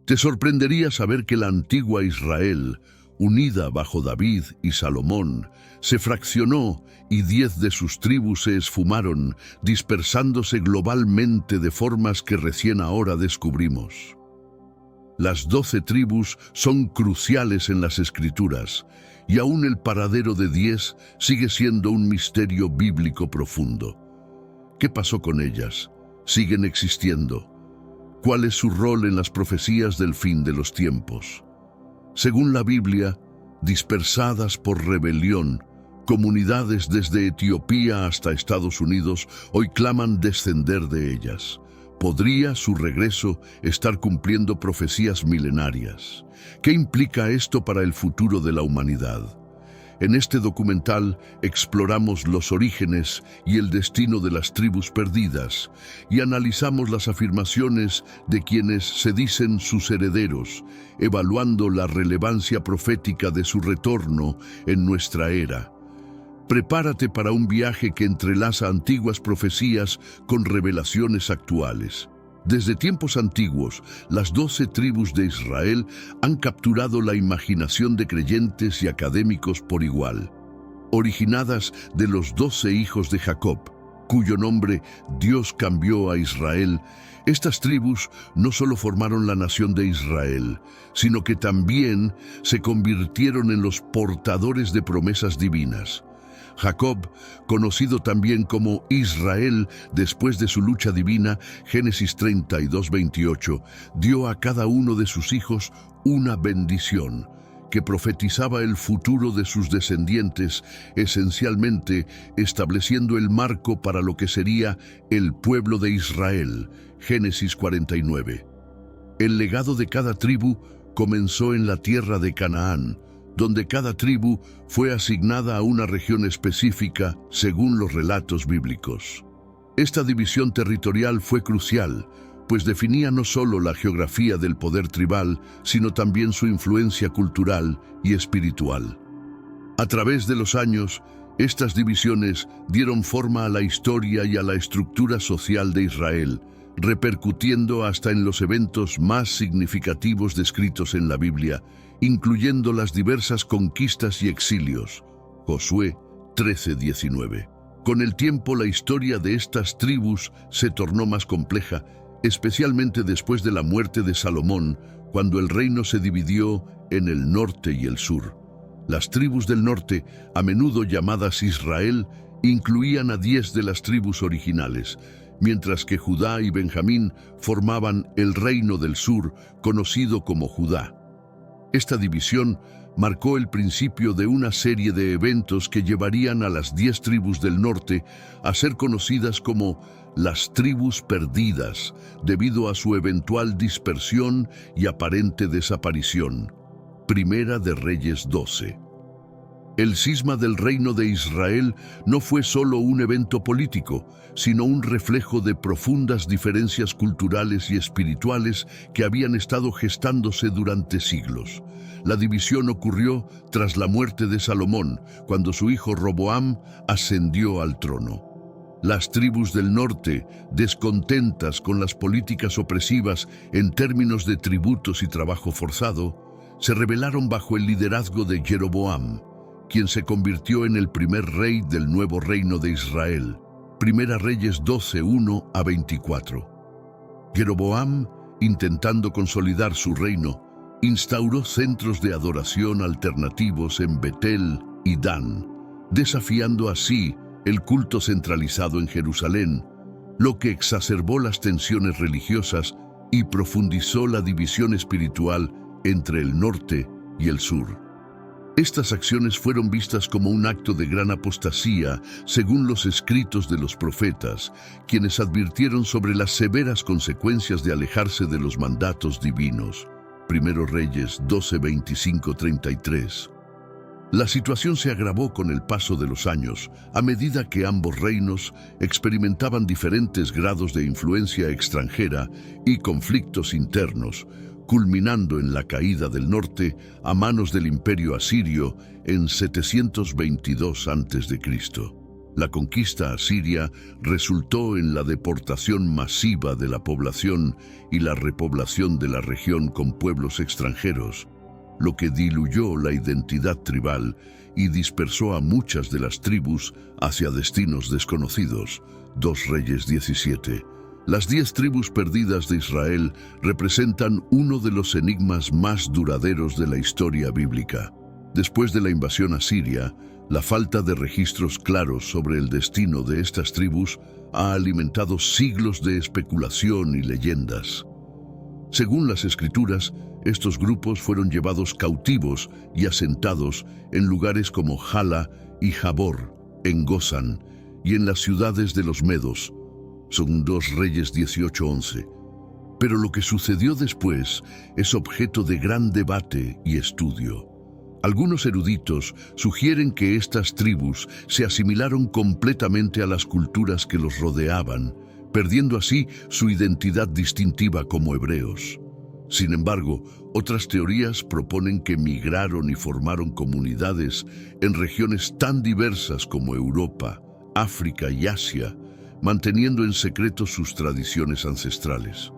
Te sorprendería saber que la antigua Israel, unida bajo David y Salomón, se fraccionó y 10 de sus tribus se esfumaron, dispersándose globalmente de formas que recién ahora descubrimos. Las 12 tribus son cruciales en las Escrituras, y aún el paradero de 10 sigue siendo un misterio bíblico profundo. ¿Qué pasó con ellas? ¿Siguen existiendo? ¿Cuál es su rol en las profecías del fin de los tiempos? Según la Biblia, dispersadas por rebelión, comunidades desde Etiopía hasta Estados Unidos hoy claman descender de ellas. ¿Podría su regreso estar cumpliendo profecías milenarias? ¿Qué implica esto para el futuro de la humanidad? En este documental exploramos los orígenes y el destino de las tribus perdidas y analizamos las afirmaciones de quienes se dicen sus herederos, evaluando la relevancia profética de su retorno en nuestra era. Prepárate para un viaje que entrelaza antiguas profecías con revelaciones actuales. Desde tiempos antiguos, las 12 tribus de Israel han capturado la imaginación de creyentes y académicos por igual. Originadas de los 12 hijos de Jacob, cuyo nombre Dios cambió a Israel, estas tribus no solo formaron la nación de Israel, sino que también se convirtieron en los portadores de promesas divinas. Jacob, conocido también como Israel después de su lucha divina, Génesis 32:28, dio a cada uno de sus hijos una bendición que profetizaba el futuro de sus descendientes, esencialmente estableciendo el marco para lo que sería el pueblo de Israel, Génesis 49. El legado de cada tribu comenzó en la tierra de Canaán, donde cada tribu fue asignada a una región específica según los relatos bíblicos. Esta división territorial fue crucial, pues definía no solo la geografía del poder tribal, sino también su influencia cultural y espiritual. A través de los años, estas divisiones dieron forma a la historia y a la estructura social de Israel, repercutiendo hasta en los eventos más significativos descritos en la Biblia, incluyendo las diversas conquistas y exilios. Josué 13:19. Con el tiempo, la historia de estas tribus se tornó más compleja, especialmente después de la muerte de Salomón, cuando el reino se dividió en el norte y el sur. Las tribus del norte, a menudo llamadas Israel, incluían a 10 de las tribus originales, mientras que Judá y Benjamín formaban el reino del sur, conocido como Judá. Esta división marcó el principio de una serie de eventos que llevarían a las 10 tribus del norte a ser conocidas como las tribus perdidas, debido a su eventual dispersión y aparente desaparición. Primera de Reyes 12. El cisma del reino de Israel no fue solo un evento político, sino un reflejo de profundas diferencias culturales y espirituales que habían estado gestándose durante siglos. La división ocurrió tras la muerte de Salomón, cuando su hijo Roboam ascendió al trono. Las tribus del norte, descontentas con las políticas opresivas en términos de tributos y trabajo forzado, se rebelaron bajo el liderazgo de Jeroboam, quien se convirtió en el primer rey del nuevo reino de Israel. Primera Reyes 12, 1-24. Jeroboam, intentando consolidar su reino, instauró centros de adoración alternativos en Betel y Dan, desafiando así el culto centralizado en Jerusalén, lo que exacerbó las tensiones religiosas y profundizó la división espiritual entre el norte y el sur. Estas acciones fueron vistas como un acto de gran apostasía, según los escritos de los profetas, quienes advirtieron sobre las severas consecuencias de alejarse de los mandatos divinos. Primero Reyes 12, 25-33. La situación se agravó con el paso de los años, a medida que ambos reinos experimentaban diferentes grados de influencia extranjera y conflictos internos, culminando en la caída del norte a manos del Imperio Asirio en 722 a.C. La conquista asiria resultó en la deportación masiva de la población y la repoblación de la región con pueblos extranjeros, lo que diluyó la identidad tribal y dispersó a muchas de las tribus hacia destinos desconocidos. 2 Reyes 17. Las 10 tribus perdidas de Israel representan uno de los enigmas más duraderos de la historia bíblica. Después de la invasión asiria, la falta de registros claros sobre el destino de estas tribus ha alimentado siglos de especulación y leyendas. Según las Escrituras, estos grupos fueron llevados cautivos y asentados en lugares como Hala y Jabor, en Gozán, y en las ciudades de los Medos. Son 2 Reyes 18:11. Pero lo que sucedió después es objeto de gran debate y estudio. Algunos eruditos sugieren que estas tribus se asimilaron completamente a las culturas que los rodeaban, perdiendo así su identidad distintiva como hebreos. Sin embargo, otras teorías proponen que migraron y formaron comunidades en regiones tan diversas como Europa, África y Asia, manteniendo en secreto sus tradiciones ancestrales.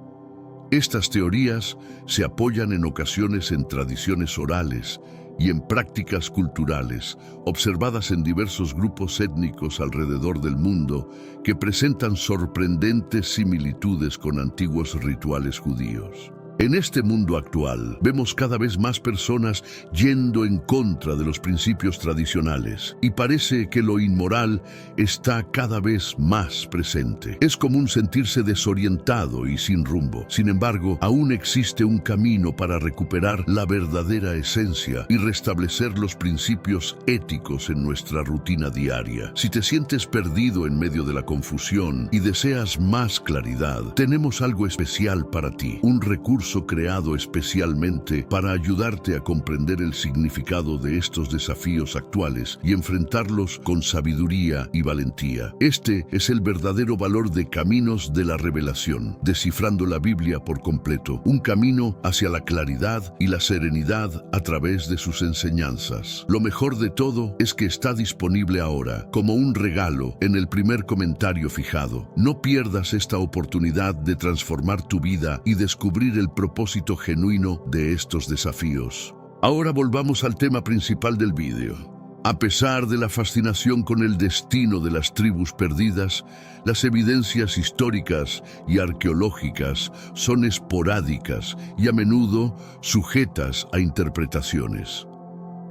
Estas teorías se apoyan en ocasiones en tradiciones orales y en prácticas culturales observadas en diversos grupos étnicos alrededor del mundo que presentan sorprendentes similitudes con antiguos rituales judíos. En este mundo actual, vemos cada vez más personas yendo en contra de los principios tradicionales y parece que lo inmoral está cada vez más presente. Es común sentirse desorientado y sin rumbo. Sin embargo, aún existe un camino para recuperar la verdadera esencia y restablecer los principios éticos en nuestra rutina diaria. Si te sientes perdido en medio de la confusión y deseas más claridad, tenemos algo especial para ti, un recurso creado especialmente para ayudarte a comprender el significado de estos desafíos actuales y enfrentarlos con sabiduría y valentía. Este es el verdadero valor de Caminos de la Revelación, descifrando la Biblia por completo, un camino hacia la claridad y la serenidad a través de sus enseñanzas. Lo mejor de todo es que está disponible ahora, como un regalo, en el primer comentario fijado. No pierdas esta oportunidad de transformar tu vida y descubrir el propósito genuino de estos desafíos. Ahora volvamos al tema principal del vídeo. A pesar de la fascinación con el destino de las tribus perdidas, las evidencias históricas y arqueológicas son esporádicas y a menudo sujetas a interpretaciones.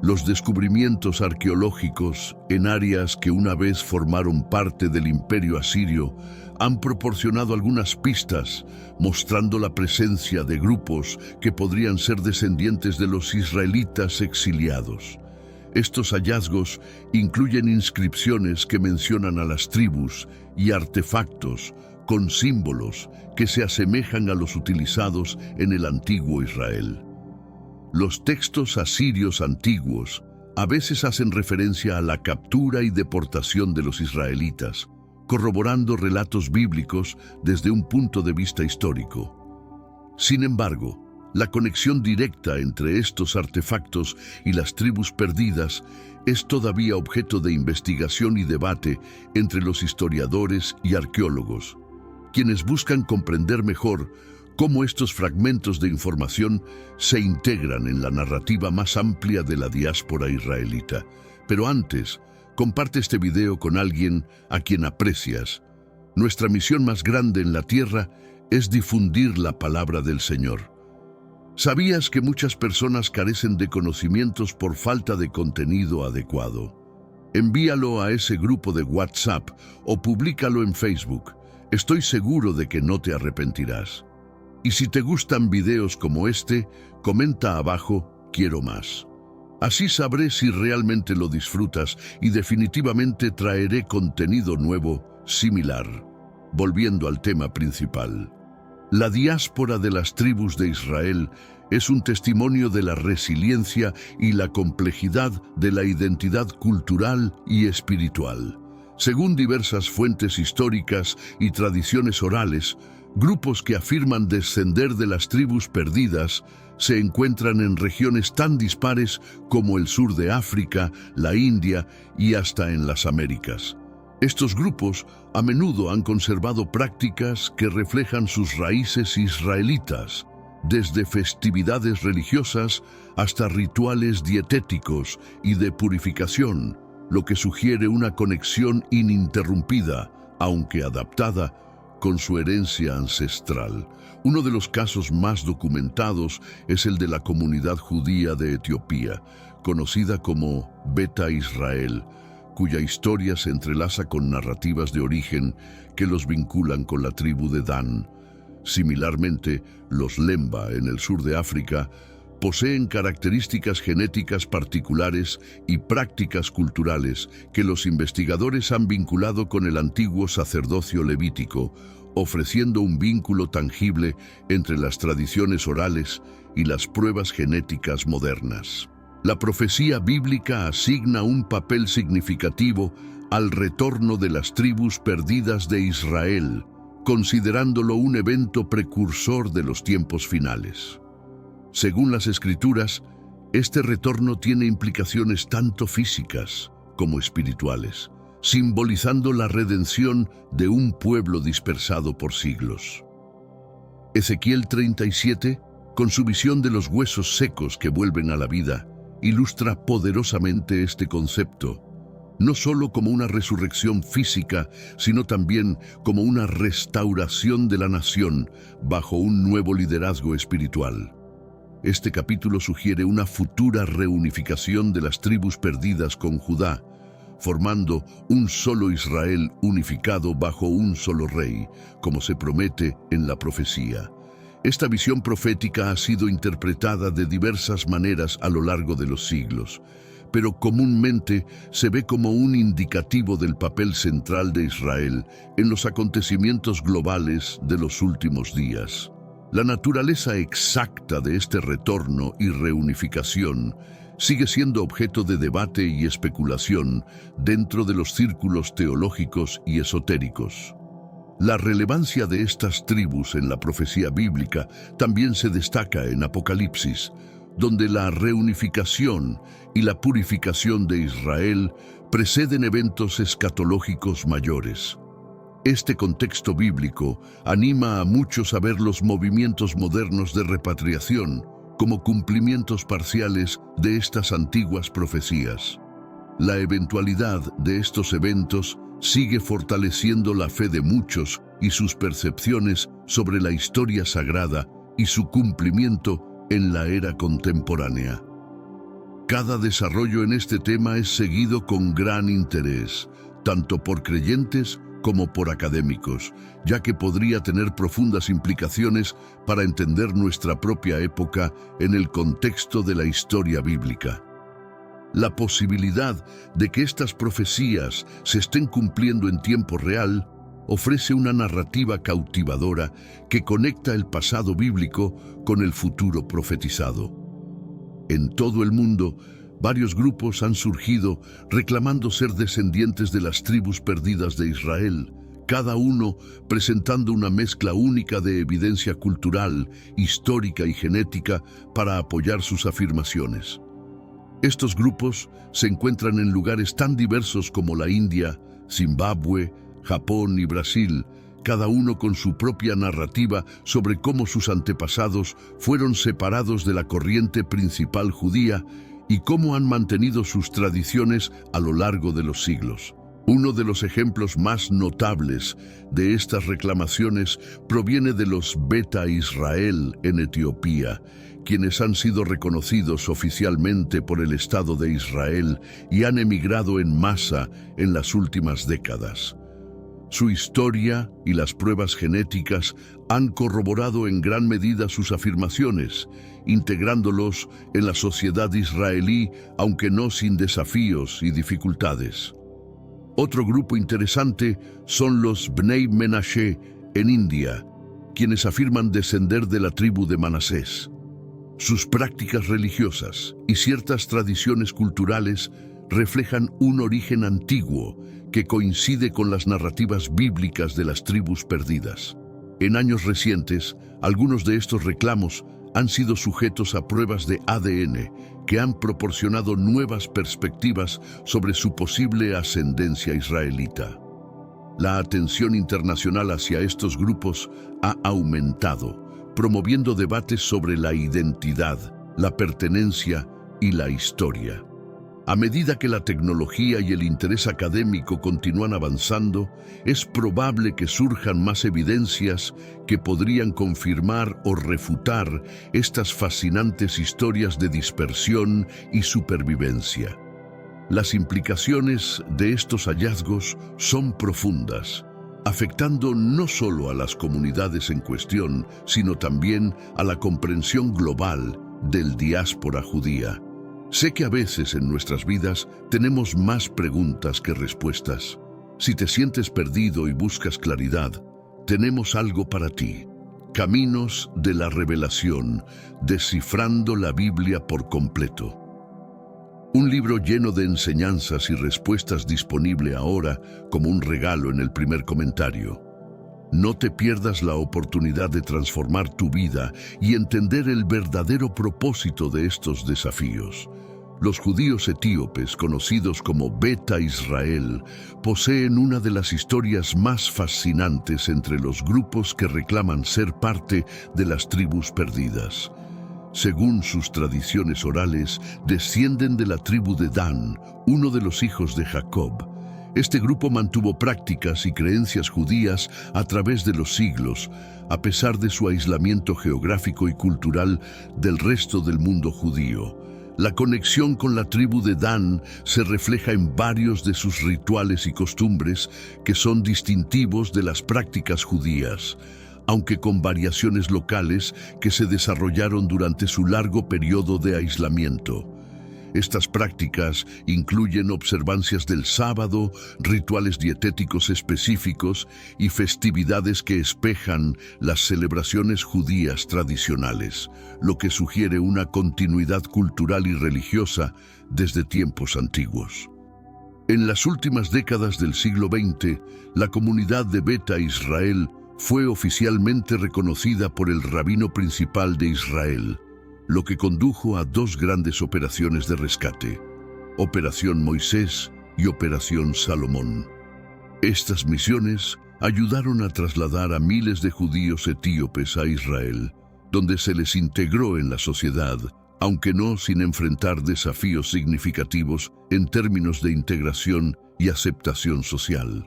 Los descubrimientos arqueológicos en áreas que una vez formaron parte del Imperio Asirio han proporcionado algunas pistas, mostrando la presencia de grupos que podrían ser descendientes de los israelitas exiliados. Estos hallazgos incluyen inscripciones que mencionan a las tribus y artefactos con símbolos que se asemejan a los utilizados en el antiguo Israel. Los textos asirios antiguos a veces hacen referencia a la captura y deportación de los israelitas, corroborando relatos bíblicos desde un punto de vista histórico. Sin embargo, la conexión directa entre estos artefactos y las tribus perdidas es todavía objeto de investigación y debate entre los historiadores y arqueólogos, quienes buscan comprender mejor cómo estos fragmentos de información se integran en la narrativa más amplia de la diáspora israelita. Pero antes, comparte este video con alguien a quien aprecias. Nuestra misión más grande en la tierra es difundir la palabra del Señor. ¿Sabías que muchas personas carecen de conocimientos por falta de contenido adecuado? Envíalo a ese grupo de WhatsApp o públicalo en Facebook. Estoy seguro de que no te arrepentirás. Y si te gustan videos como este, comenta abajo, quiero más. Así sabré si realmente lo disfrutas y definitivamente traeré contenido nuevo, similar. Volviendo al tema principal. La diáspora de las tribus de Israel es un testimonio de la resiliencia y la complejidad de la identidad cultural y espiritual. Según diversas fuentes históricas y tradiciones orales, grupos que afirman descender de las tribus perdidas se encuentran en regiones tan dispares como el sur de África, la India y hasta en las Américas. Estos grupos a menudo han conservado prácticas que reflejan sus raíces israelitas, desde festividades religiosas hasta rituales dietéticos y de purificación, lo que sugiere una conexión ininterrumpida, aunque adaptada, con su herencia ancestral. Uno de los casos más documentados es el de la comunidad judía de Etiopía, conocida como Beta Israel, cuya historia se entrelaza con narrativas de origen que los vinculan con la tribu de Dan. Similarmente, los Lemba, en el sur de África, poseen características genéticas particulares y prácticas culturales que los investigadores han vinculado con el antiguo sacerdocio levítico, ofreciendo un vínculo tangible entre las tradiciones orales y las pruebas genéticas modernas. La profecía bíblica asigna un papel significativo al retorno de las tribus perdidas de Israel, considerándolo un evento precursor de los tiempos finales. Según las Escrituras, este retorno tiene implicaciones tanto físicas como espirituales, simbolizando la redención de un pueblo dispersado por siglos. Ezequiel 37, con su visión de los huesos secos que vuelven a la vida, ilustra poderosamente este concepto, no solo como una resurrección física, sino también como una restauración de la nación bajo un nuevo liderazgo espiritual. Este capítulo sugiere una futura reunificación de las tribus perdidas con Judá, formando un solo Israel unificado bajo un solo rey, como se promete en la profecía. Esta visión profética ha sido interpretada de diversas maneras a lo largo de los siglos, pero comúnmente se ve como un indicativo del papel central de Israel en los acontecimientos globales de los últimos días. La naturaleza exacta de este retorno y reunificación sigue siendo objeto de debate y especulación dentro de los círculos teológicos y esotéricos. La relevancia de estas tribus en la profecía bíblica también se destaca en Apocalipsis, donde la reunificación y la purificación de Israel preceden eventos escatológicos mayores. Este contexto bíblico anima a muchos a ver los movimientos modernos de repatriación como cumplimientos parciales de estas antiguas profecías. La eventualidad de estos eventos sigue fortaleciendo la fe de muchos y sus percepciones sobre la historia sagrada y su cumplimiento en la era contemporánea. Cada desarrollo en este tema es seguido con gran interés, tanto por creyentes como por académicos, ya que podría tener profundas implicaciones para entender nuestra propia época en el contexto de la historia bíblica. La posibilidad de que estas profecías se estén cumpliendo en tiempo real ofrece una narrativa cautivadora que conecta el pasado bíblico con el futuro profetizado. En todo el mundo, varios grupos han surgido reclamando ser descendientes de las tribus perdidas de Israel, cada uno presentando una mezcla única de evidencia cultural, histórica y genética para apoyar sus afirmaciones. Estos grupos se encuentran en lugares tan diversos como la India, Zimbabue, Japón y Brasil, cada uno con su propia narrativa sobre cómo sus antepasados fueron separados de la corriente principal judía y cómo han mantenido sus tradiciones a lo largo de los siglos. Uno de los ejemplos más notables de estas reclamaciones proviene de los Beta Israel en Etiopía, quienes han sido reconocidos oficialmente por el Estado de Israel y han emigrado en masa en las últimas décadas. Su historia y las pruebas genéticas han corroborado en gran medida sus afirmaciones, integrándolos en la sociedad israelí, aunque no sin desafíos y dificultades. Otro grupo interesante son los Bnei Menashe en India, quienes afirman descender de la tribu de Manasés. Sus prácticas religiosas y ciertas tradiciones culturales reflejan un origen antiguo que coincide con las narrativas bíblicas de las tribus perdidas. En años recientes, algunos de estos reclamos han sido sujetos a pruebas de ADN que han proporcionado nuevas perspectivas sobre su posible ascendencia israelita. La atención internacional hacia estos grupos ha aumentado, promoviendo debates sobre la identidad, la pertenencia y la historia. A medida que la tecnología y el interés académico continúan avanzando, es probable que surjan más evidencias que podrían confirmar o refutar estas fascinantes historias de dispersión y supervivencia. Las implicaciones de estos hallazgos son profundas, afectando no solo a las comunidades en cuestión, sino también a la comprensión global del diáspora judía. Sé que a veces en nuestras vidas tenemos más preguntas que respuestas. Si te sientes perdido y buscas claridad, tenemos algo para ti. Caminos de la Revelación, descifrando la Biblia por completo. Un libro lleno de enseñanzas y respuestas disponible ahora como un regalo en el primer comentario. No te pierdas la oportunidad de transformar tu vida y entender el verdadero propósito de estos desafíos. Los judíos etíopes, conocidos como Beta Israel, poseen una de las historias más fascinantes entre los grupos que reclaman ser parte de las tribus perdidas. Según sus tradiciones orales, descienden de la tribu de Dan, uno de los hijos de Jacob. Este grupo mantuvo prácticas y creencias judías a través de los siglos, a pesar de su aislamiento geográfico y cultural del resto del mundo judío. La conexión con la tribu de Dan se refleja en varios de sus rituales y costumbres que son distintivos de las prácticas judías, aunque con variaciones locales que se desarrollaron durante su largo periodo de aislamiento. Estas prácticas incluyen observancias del sábado, rituales dietéticos específicos y festividades que espejan las celebraciones judías tradicionales, lo que sugiere una continuidad cultural y religiosa desde tiempos antiguos. En las últimas décadas del siglo XX, la comunidad de Beta Israel fue oficialmente reconocida por el rabino principal de Israel, lo que condujo a dos grandes operaciones de rescate, Operación Moisés y Operación Salomón. Estas misiones ayudaron a trasladar a miles de judíos etíopes a Israel, donde se les integró en la sociedad, aunque no sin enfrentar desafíos significativos en términos de integración y aceptación social.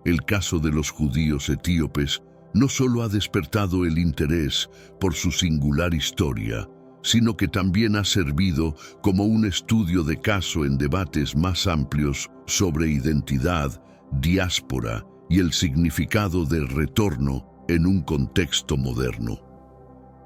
El caso de los judíos etíopes no solo ha despertado el interés por su singular historia, sino que también ha servido como un estudio de caso en debates más amplios sobre identidad, diáspora y el significado del retorno en un contexto moderno.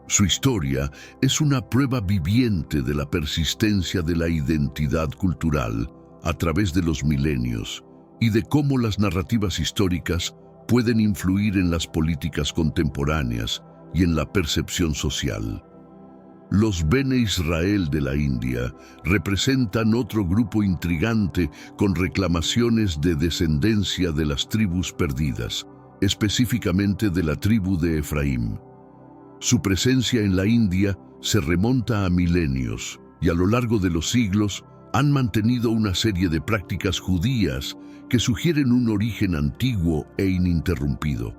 Su historia es una prueba viviente de la persistencia de la identidad cultural a través de los milenios y de cómo las narrativas históricas pueden influir en las políticas contemporáneas y en la percepción social. Los Bene Israel de la India representan otro grupo intrigante con reclamaciones de descendencia de las tribus perdidas, específicamente de la tribu de Efraín. Su presencia en la India se remonta a milenios y a lo largo de los siglos han mantenido una serie de prácticas judías que sugieren un origen antiguo e ininterrumpido.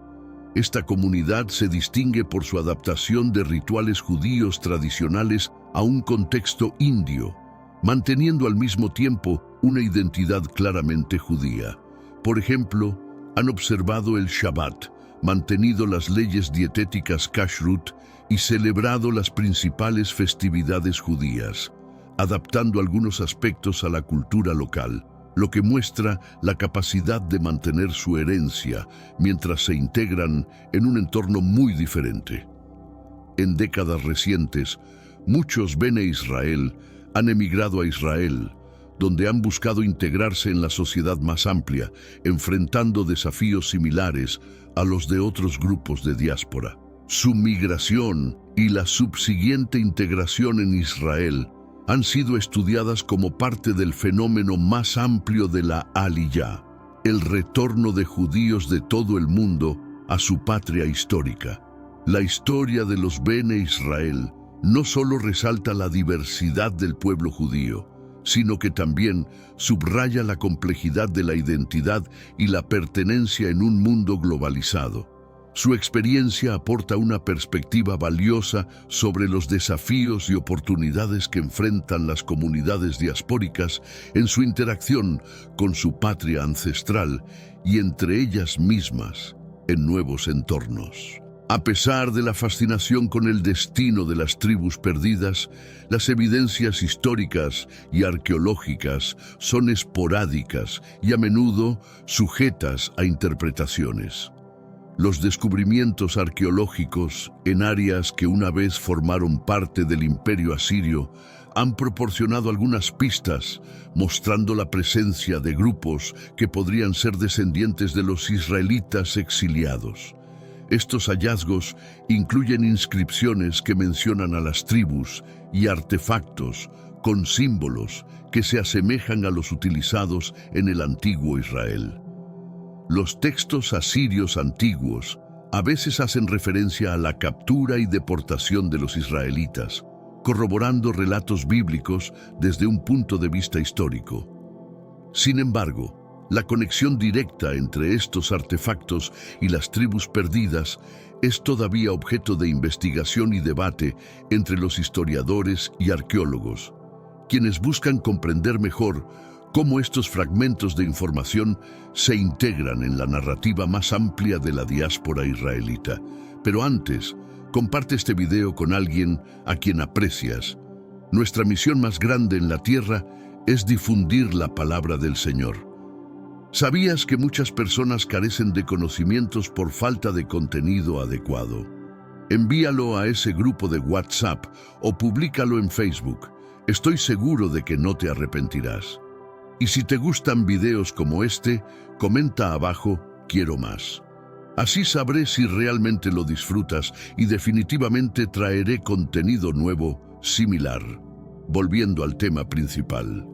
Esta comunidad se distingue por su adaptación de rituales judíos tradicionales a un contexto indio, manteniendo al mismo tiempo una identidad claramente judía. Por ejemplo, han observado el Shabbat, mantenido las leyes dietéticas kashrut y celebrado las principales festividades judías, adaptando algunos aspectos a la cultura local, lo que muestra la capacidad de mantener su herencia mientras se integran en un entorno muy diferente. En décadas recientes, muchos Bene Israel han emigrado a Israel, donde han buscado integrarse en la sociedad más amplia, enfrentando desafíos similares a los de otros grupos de diáspora. Su migración y la subsiguiente integración en Israel han sido estudiadas como parte del fenómeno más amplio de la Aliyá, el retorno de judíos de todo el mundo a su patria histórica. La historia de los Bene Israel no solo resalta la diversidad del pueblo judío, sino que también subraya la complejidad de la identidad y la pertenencia en un mundo globalizado. Su experiencia aporta una perspectiva valiosa sobre los desafíos y oportunidades que enfrentan las comunidades diaspóricas en su interacción con su patria ancestral y entre ellas mismas en nuevos entornos. A pesar de la fascinación con el destino de las tribus perdidas, las evidencias históricas y arqueológicas son esporádicas y a menudo sujetas a interpretaciones. Los descubrimientos arqueológicos en áreas que una vez formaron parte del Imperio Asirio han proporcionado algunas pistas, mostrando la presencia de grupos que podrían ser descendientes de los israelitas exiliados. Estos hallazgos incluyen inscripciones que mencionan a las tribus y artefactos con símbolos que se asemejan a los utilizados en el antiguo Israel. Los textos asirios antiguos a veces hacen referencia a la captura y deportación de los israelitas, corroborando relatos bíblicos desde un punto de vista histórico. Sin embargo, la conexión directa entre estos artefactos y las tribus perdidas es todavía objeto de investigación y debate entre los historiadores y arqueólogos, quienes buscan comprender mejor cómo estos fragmentos de información se integran en la narrativa más amplia de la diáspora israelita. Pero antes, comparte este video con alguien a quien aprecias. Nuestra misión más grande en la tierra es difundir la palabra del Señor. ¿Sabías que muchas personas carecen de conocimientos por falta de contenido adecuado? Envíalo a ese grupo de WhatsApp o públicalo en Facebook. Estoy seguro de que no te arrepentirás. Y si te gustan videos como este, comenta abajo, quiero más. Así sabré si realmente lo disfrutas y definitivamente traeré contenido nuevo, similar. Volviendo al tema principal.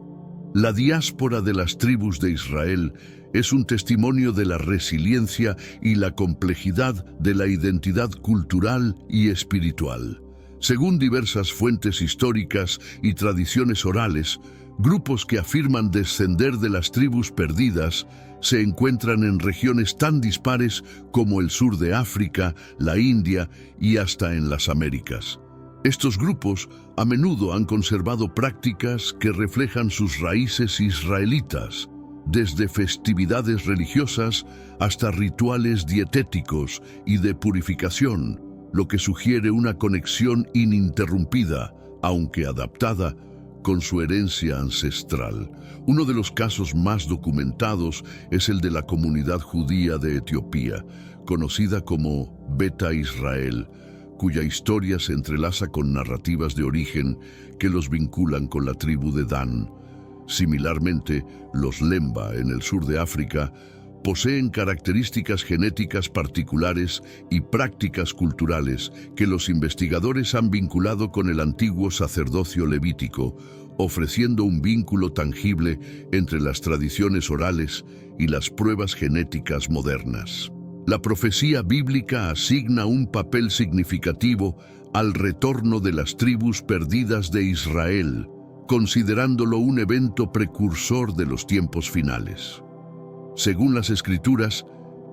La diáspora de las tribus de Israel es un testimonio de la resiliencia y la complejidad de la identidad cultural y espiritual. Según diversas fuentes históricas y tradiciones orales, grupos que afirman descender de las tribus perdidas se encuentran en regiones tan dispares como el sur de África, la India y hasta en las Américas. Estos grupos a menudo han conservado prácticas que reflejan sus raíces israelitas, desde festividades religiosas hasta rituales dietéticos y de purificación, lo que sugiere una conexión ininterrumpida, aunque adaptada, con su herencia ancestral. Uno de los casos más documentados es el de la comunidad judía de Etiopía, conocida como Beta Israel, cuya historia se entrelaza con narrativas de origen que los vinculan con la tribu de Dan. Similarmente, los Lemba, en el sur de África, poseen características genéticas particulares y prácticas culturales que los investigadores han vinculado con el antiguo sacerdocio levítico, ofreciendo un vínculo tangible entre las tradiciones orales y las pruebas genéticas modernas. La profecía bíblica asigna un papel significativo al retorno de las tribus perdidas de Israel, considerándolo un evento precursor de los tiempos finales. Según las Escrituras,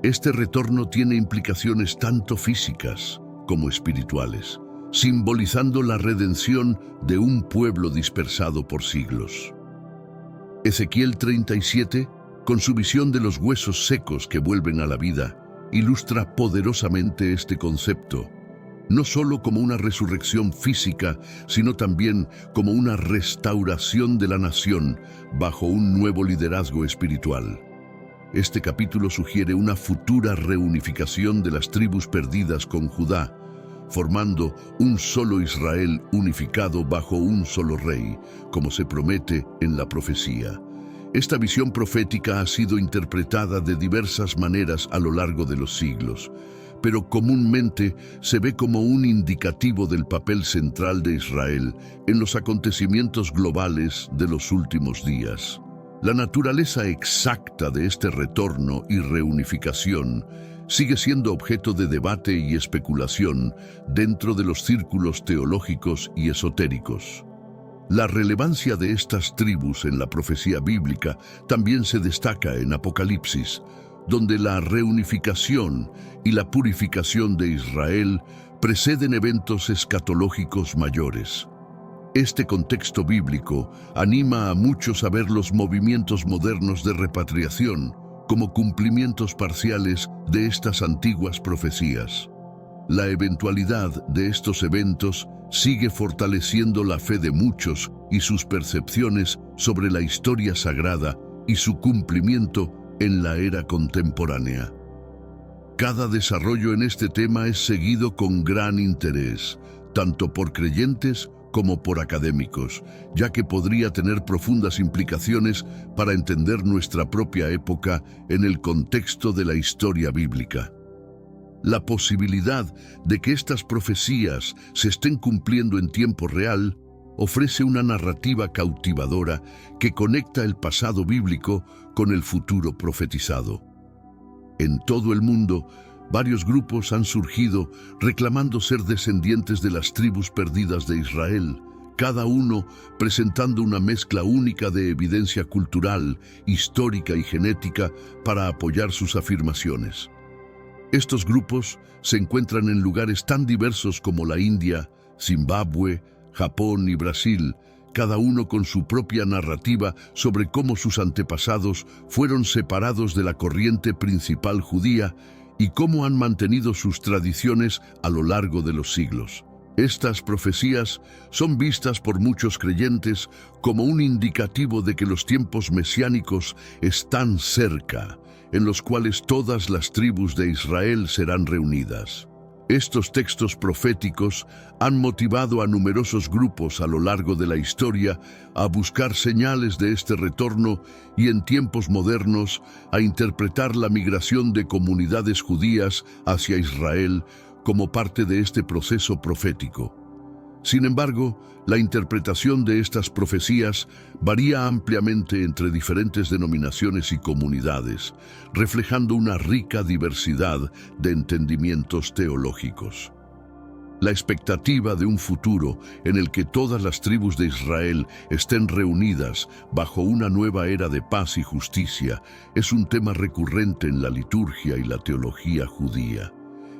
este retorno tiene implicaciones tanto físicas como espirituales, simbolizando la redención de un pueblo dispersado por siglos. Ezequiel 37, con su visión de los huesos secos que vuelven a la vida, ilustra poderosamente este concepto, no solo como una resurrección física, sino también como una restauración de la nación bajo un nuevo liderazgo espiritual. Este capítulo sugiere una futura reunificación de las tribus perdidas con Judá, formando un solo Israel unificado bajo un solo rey, como se promete en la profecía. Esta visión profética ha sido interpretada de diversas maneras a lo largo de los siglos, pero comúnmente se ve como un indicativo del papel central de Israel en los acontecimientos globales de los últimos días. La naturaleza exacta de este retorno y reunificación sigue siendo objeto de debate y especulación dentro de los círculos teológicos y esotéricos. La relevancia de estas tribus en la profecía bíblica también se destaca en Apocalipsis, donde la reunificación y la purificación de Israel preceden eventos escatológicos mayores. Este contexto bíblico anima a muchos a ver los movimientos modernos de repatriación como cumplimientos parciales de estas antiguas profecías. La eventualidad de estos eventos sigue fortaleciendo la fe de muchos y sus percepciones sobre la historia sagrada y su cumplimiento en la era contemporánea. Cada desarrollo en este tema es seguido con gran interés, tanto por creyentes como por académicos, ya que podría tener profundas implicaciones para entender nuestra propia época en el contexto de la historia bíblica. La posibilidad de que estas profecías se estén cumpliendo en tiempo real ofrece una narrativa cautivadora que conecta el pasado bíblico con el futuro profetizado. En todo el mundo, varios grupos han surgido reclamando ser descendientes de las tribus perdidas de Israel, cada uno presentando una mezcla única de evidencia cultural, histórica y genética para apoyar sus afirmaciones. Estos grupos se encuentran en lugares tan diversos como la India, Zimbabue, Japón y Brasil, cada uno con su propia narrativa sobre cómo sus antepasados fueron separados de la corriente principal judía y cómo han mantenido sus tradiciones a lo largo de los siglos. Estas profecías son vistas por muchos creyentes como un indicativo de que los tiempos mesiánicos están cerca, en los cuales todas las tribus de Israel serán reunidas. Estos textos proféticos han motivado a numerosos grupos a lo largo de la historia a buscar señales de este retorno y en tiempos modernos a interpretar la migración de comunidades judías hacia Israel como parte de este proceso profético. Sin embargo, la interpretación de estas profecías varía ampliamente entre diferentes denominaciones y comunidades, reflejando una rica diversidad de entendimientos teológicos. La expectativa de un futuro en el que todas las tribus de Israel estén reunidas bajo una nueva era de paz y justicia es un tema recurrente en la liturgia y la teología judía.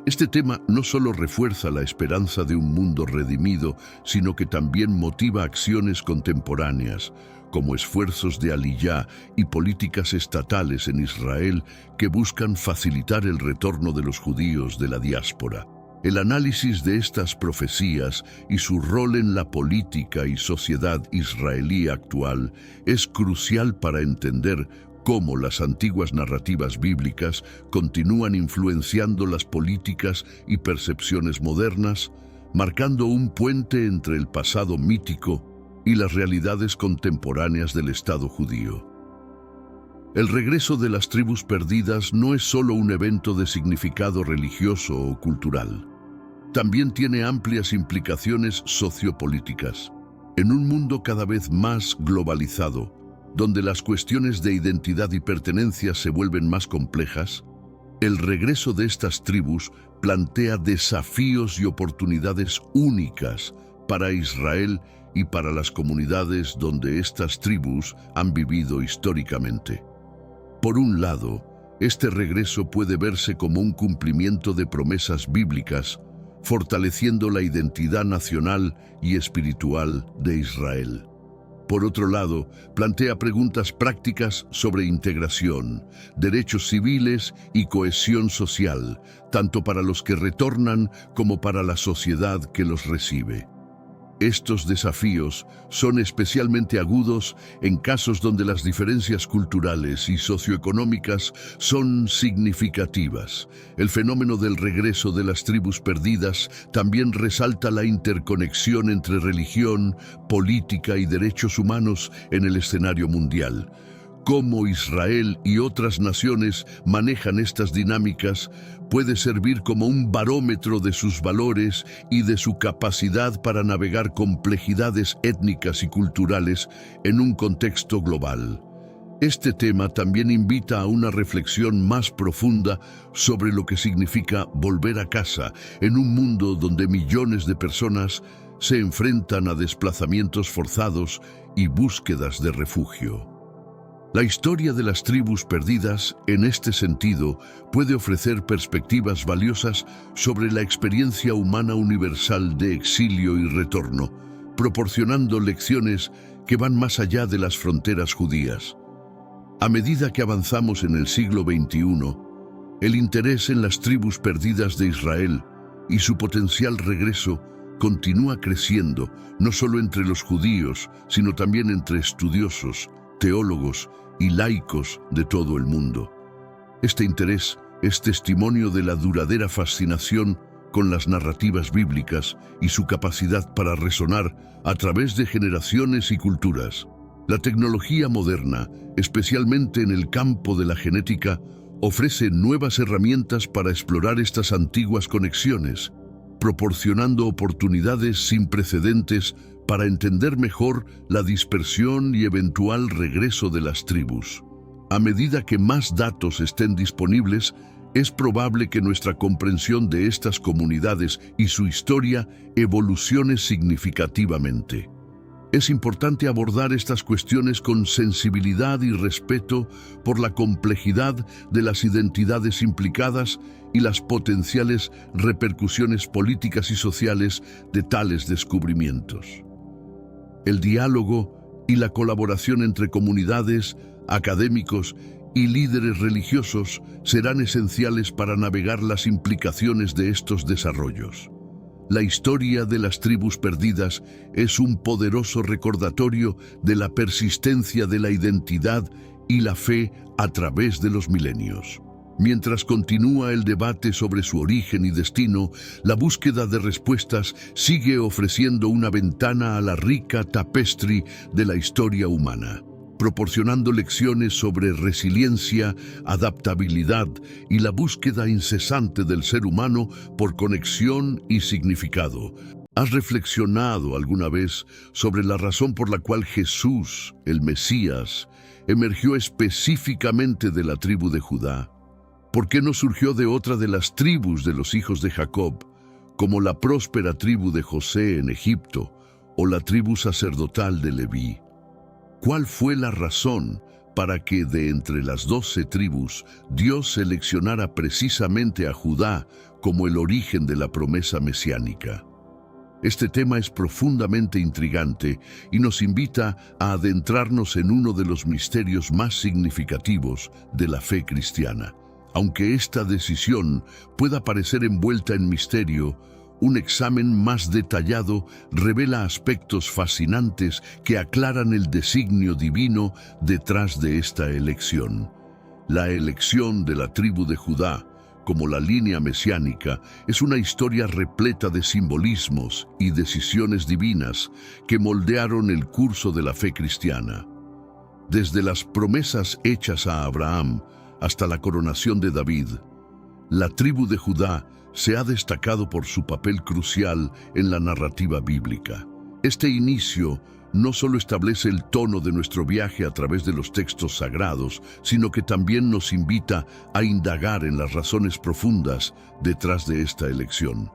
Este tema no solo refuerza la esperanza de un mundo redimido, sino que también motiva acciones contemporáneas, como esfuerzos de aliyá y políticas estatales en Israel que buscan facilitar el retorno de los judíos de la diáspora. El análisis de estas profecías y su rol en la política y sociedad israelí actual es crucial para entender cómo las antiguas narrativas bíblicas continúan influenciando las políticas y percepciones modernas, marcando un puente entre el pasado mítico y las realidades contemporáneas del Estado judío. El regreso de las tribus perdidas no es solo un evento de significado religioso o cultural. También tiene amplias implicaciones sociopolíticas. En un mundo cada vez más globalizado, donde las cuestiones de identidad y pertenencia se vuelven más complejas, el regreso de estas tribus plantea desafíos y oportunidades únicas para Israel y para las comunidades donde estas tribus han vivido históricamente. Por un lado, este regreso puede verse como un cumplimiento de promesas bíblicas, fortaleciendo la identidad nacional y espiritual de Israel. Por otro lado, plantea preguntas prácticas sobre integración, derechos civiles y cohesión social, tanto para los que retornan como para la sociedad que los recibe. Estos desafíos son especialmente agudos en casos donde las diferencias culturales y socioeconómicas son significativas. El fenómeno del regreso de las tribus perdidas también resalta la interconexión entre religión, política y derechos humanos en el escenario mundial. Cómo Israel y otras naciones manejan estas dinámicas puede servir como un barómetro de sus valores y de su capacidad para navegar complejidades étnicas y culturales en un contexto global. Este tema también invita a una reflexión más profunda sobre lo que significa volver a casa en un mundo donde millones de personas se enfrentan a desplazamientos forzados y búsquedas de refugio. La historia de las tribus perdidas, en este sentido, puede ofrecer perspectivas valiosas sobre la experiencia humana universal de exilio y retorno, proporcionando lecciones que van más allá de las fronteras judías. A medida que avanzamos en el siglo XXI, el interés en las tribus perdidas de Israel y su potencial regreso continúa creciendo, no solo entre los judíos, sino también entre estudiosos, teólogos y laicos de todo el mundo. Este interés es testimonio de la duradera fascinación con las narrativas bíblicas y su capacidad para resonar a través de generaciones y culturas. La tecnología moderna, especialmente en el campo de la genética, ofrece nuevas herramientas para explorar estas antiguas conexiones, proporcionando oportunidades sin precedentes para entender mejor la dispersión y eventual regreso de las tribus. A medida que más datos estén disponibles, es probable que nuestra comprensión de estas comunidades y su historia evolucione significativamente. Es importante abordar estas cuestiones con sensibilidad y respeto por la complejidad de las identidades implicadas y las potenciales repercusiones políticas y sociales de tales descubrimientos. El diálogo y la colaboración entre comunidades, académicos y líderes religiosos serán esenciales para navegar las implicaciones de estos desarrollos. La historia de las tribus perdidas es un poderoso recordatorio de la persistencia de la identidad y la fe a través de los milenios. Mientras continúa el debate sobre su origen y destino, la búsqueda de respuestas sigue ofreciendo una ventana a la rica tapestry de la historia humana, proporcionando lecciones sobre resiliencia, adaptabilidad y la búsqueda incesante del ser humano por conexión y significado. ¿Has reflexionado alguna vez sobre la razón por la cual Jesús, el Mesías, emergió específicamente de la tribu de Judá? ¿Por qué no surgió de otra de las tribus de los hijos de Jacob, como la próspera tribu de José en Egipto o la tribu sacerdotal de Leví? ¿Cuál fue la razón para que de entre las 12 tribus Dios seleccionara precisamente a Judá como el origen de la promesa mesiánica? Este tema es profundamente intrigante y nos invita a adentrarnos en uno de los misterios más significativos de la fe cristiana. Aunque esta decisión pueda parecer envuelta en misterio, un examen más detallado revela aspectos fascinantes que aclaran el designio divino detrás de esta elección. La elección de la tribu de Judá, como la línea mesiánica, es una historia repleta de simbolismos y decisiones divinas que moldearon el curso de la fe cristiana. Desde las promesas hechas a Abraham hasta la coronación de David, la tribu de Judá se ha destacado por su papel crucial en la narrativa bíblica. Este inicio no solo establece el tono de nuestro viaje a través de los textos sagrados, sino que también nos invita a indagar en las razones profundas detrás de esta elección.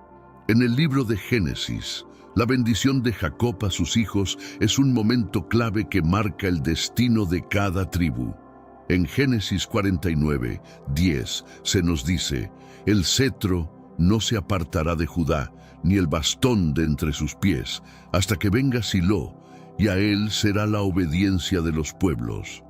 En el libro de Génesis, la bendición de Jacob a sus hijos es un momento clave que marca el destino de cada tribu. En Génesis 49:10 se nos dice: «El cetro no se apartará de Judá, ni el bastón de entre sus pies, hasta que venga Silo, y a él será la obediencia de los pueblos».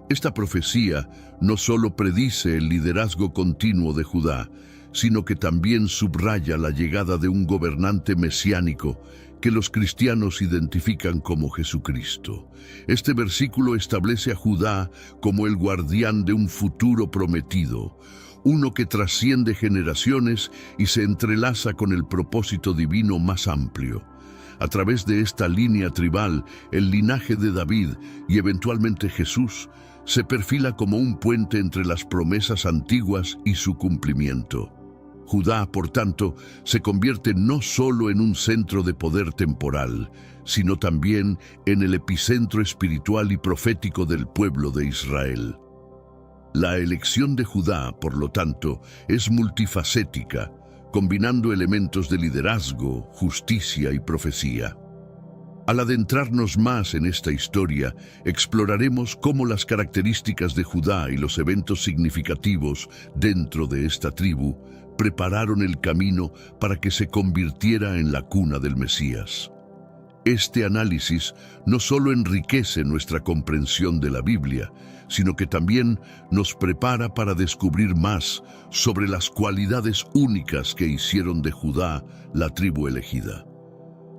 Esta profecía no solo predice el liderazgo continuo de Judá, sino que también subraya la llegada de un gobernante mesiánico que los cristianos identifican como Jesucristo. Este versículo establece a Judá como el guardián de un futuro prometido, uno que trasciende generaciones y se entrelaza con el propósito divino más amplio. A través de esta línea tribal, el linaje de David y eventualmente Jesús se perfila como un puente entre las promesas antiguas y su cumplimiento. Judá, por tanto, se convierte no solo en un centro de poder temporal, sino también en el epicentro espiritual y profético del pueblo de Israel. La elección de Judá, por lo tanto, es multifacética, combinando elementos de liderazgo, justicia y profecía. Al adentrarnos más en esta historia, exploraremos cómo las características de Judá y los eventos significativos dentro de esta tribu prepararon el camino para que se convirtiera en la cuna del Mesías. Este análisis no solo enriquece nuestra comprensión de la Biblia, sino que también nos prepara para descubrir más sobre las cualidades únicas que hicieron de Judá la tribu elegida.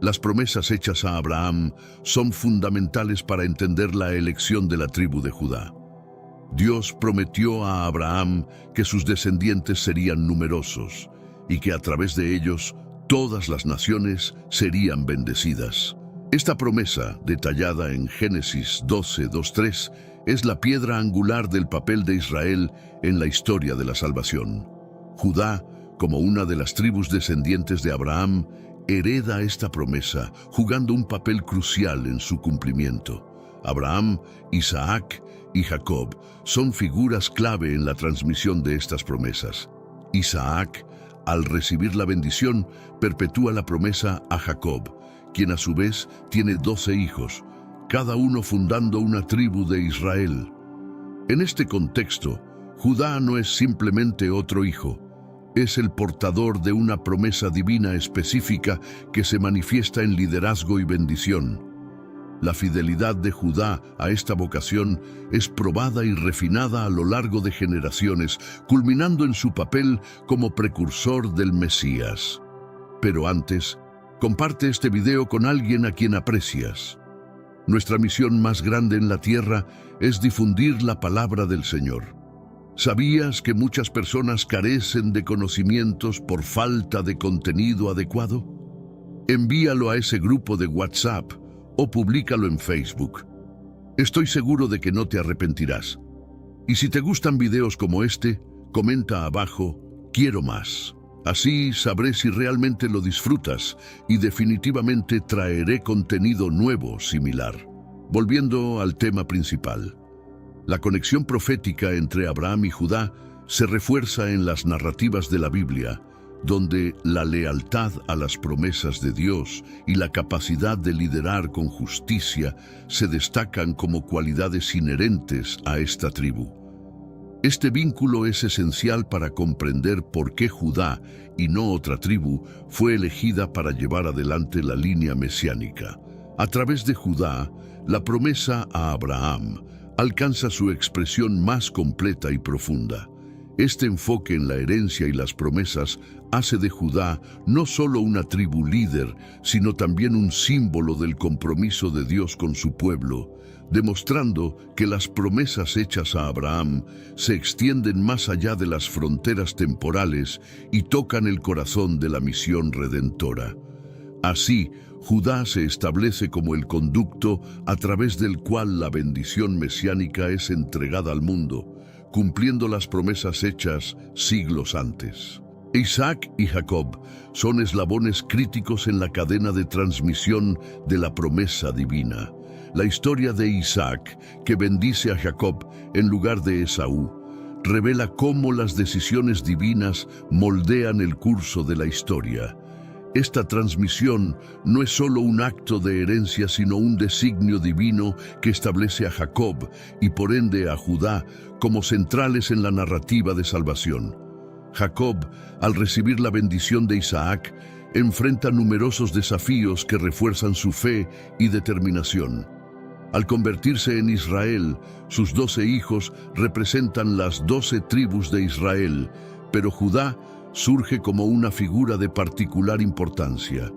Las promesas hechas a Abraham son fundamentales para entender la elección de la tribu de Judá. Dios prometió a Abraham que sus descendientes serían numerosos y que a través de ellos todas las naciones serían bendecidas. Esta promesa, detallada en Génesis 12:2-3, es la piedra angular del papel de Israel en la historia de la salvación. Judá, como una de las tribus descendientes de Abraham, hereda esta promesa, jugando un papel crucial en su cumplimiento. Abraham, Isaac y Jacob son figuras clave en la transmisión de estas promesas. Isaac, al recibir la bendición, perpetúa la promesa a Jacob, quien a su vez tiene 12 hijos, cada uno fundando una tribu de Israel. En este contexto, Judá no es simplemente otro hijo, es el portador de una promesa divina específica que se manifiesta en liderazgo y bendición. La fidelidad de Judá a esta vocación es probada y refinada a lo largo de generaciones, culminando en su papel como precursor del Mesías. Pero antes, comparte este video con alguien a quien aprecias. Nuestra misión más grande en la tierra es difundir la palabra del Señor. ¿Sabías que muchas personas carecen de conocimientos por falta de contenido adecuado? Envíalo a ese grupo de WhatsApp o públicalo en Facebook. Estoy seguro de que no te arrepentirás. Y si te gustan videos como este, comenta abajo, quiero más. Así sabré si realmente lo disfrutas y definitivamente traeré contenido nuevo similar. Volviendo al tema principal. La conexión profética entre Abraham y Judá se refuerza en las narrativas de la Biblia, donde la lealtad a las promesas de Dios y la capacidad de liderar con justicia se destacan como cualidades inherentes a esta tribu. Este vínculo es esencial para comprender por qué Judá, y no otra tribu, fue elegida para llevar adelante la línea mesiánica. A través de Judá, la promesa a Abraham alcanza su expresión más completa y profunda. Este enfoque en la herencia y las promesas hace de Judá no solo una tribu líder, sino también un símbolo del compromiso de Dios con su pueblo, demostrando que las promesas hechas a Abraham se extienden más allá de las fronteras temporales y tocan el corazón de la misión redentora. Así, Judá se establece como el conducto a través del cual la bendición mesiánica es entregada al mundo, cumpliendo las promesas hechas siglos antes. Isaac y Jacob son eslabones críticos en la cadena de transmisión de la promesa divina. La historia de Isaac, que bendice a Jacob en lugar de Esaú, revela cómo las decisiones divinas moldean el curso de la historia. Esta transmisión no es solo un acto de herencia, sino un designio divino que establece a Jacob y por ende a Judá como centrales en la narrativa de salvación. Jacob, al recibir la bendición de Isaac, enfrenta numerosos desafíos que refuerzan su fe y determinación. Al convertirse en Israel, sus 12 hijos representan las 12 tribus de Israel, pero Judá surge como una figura de particular importancia.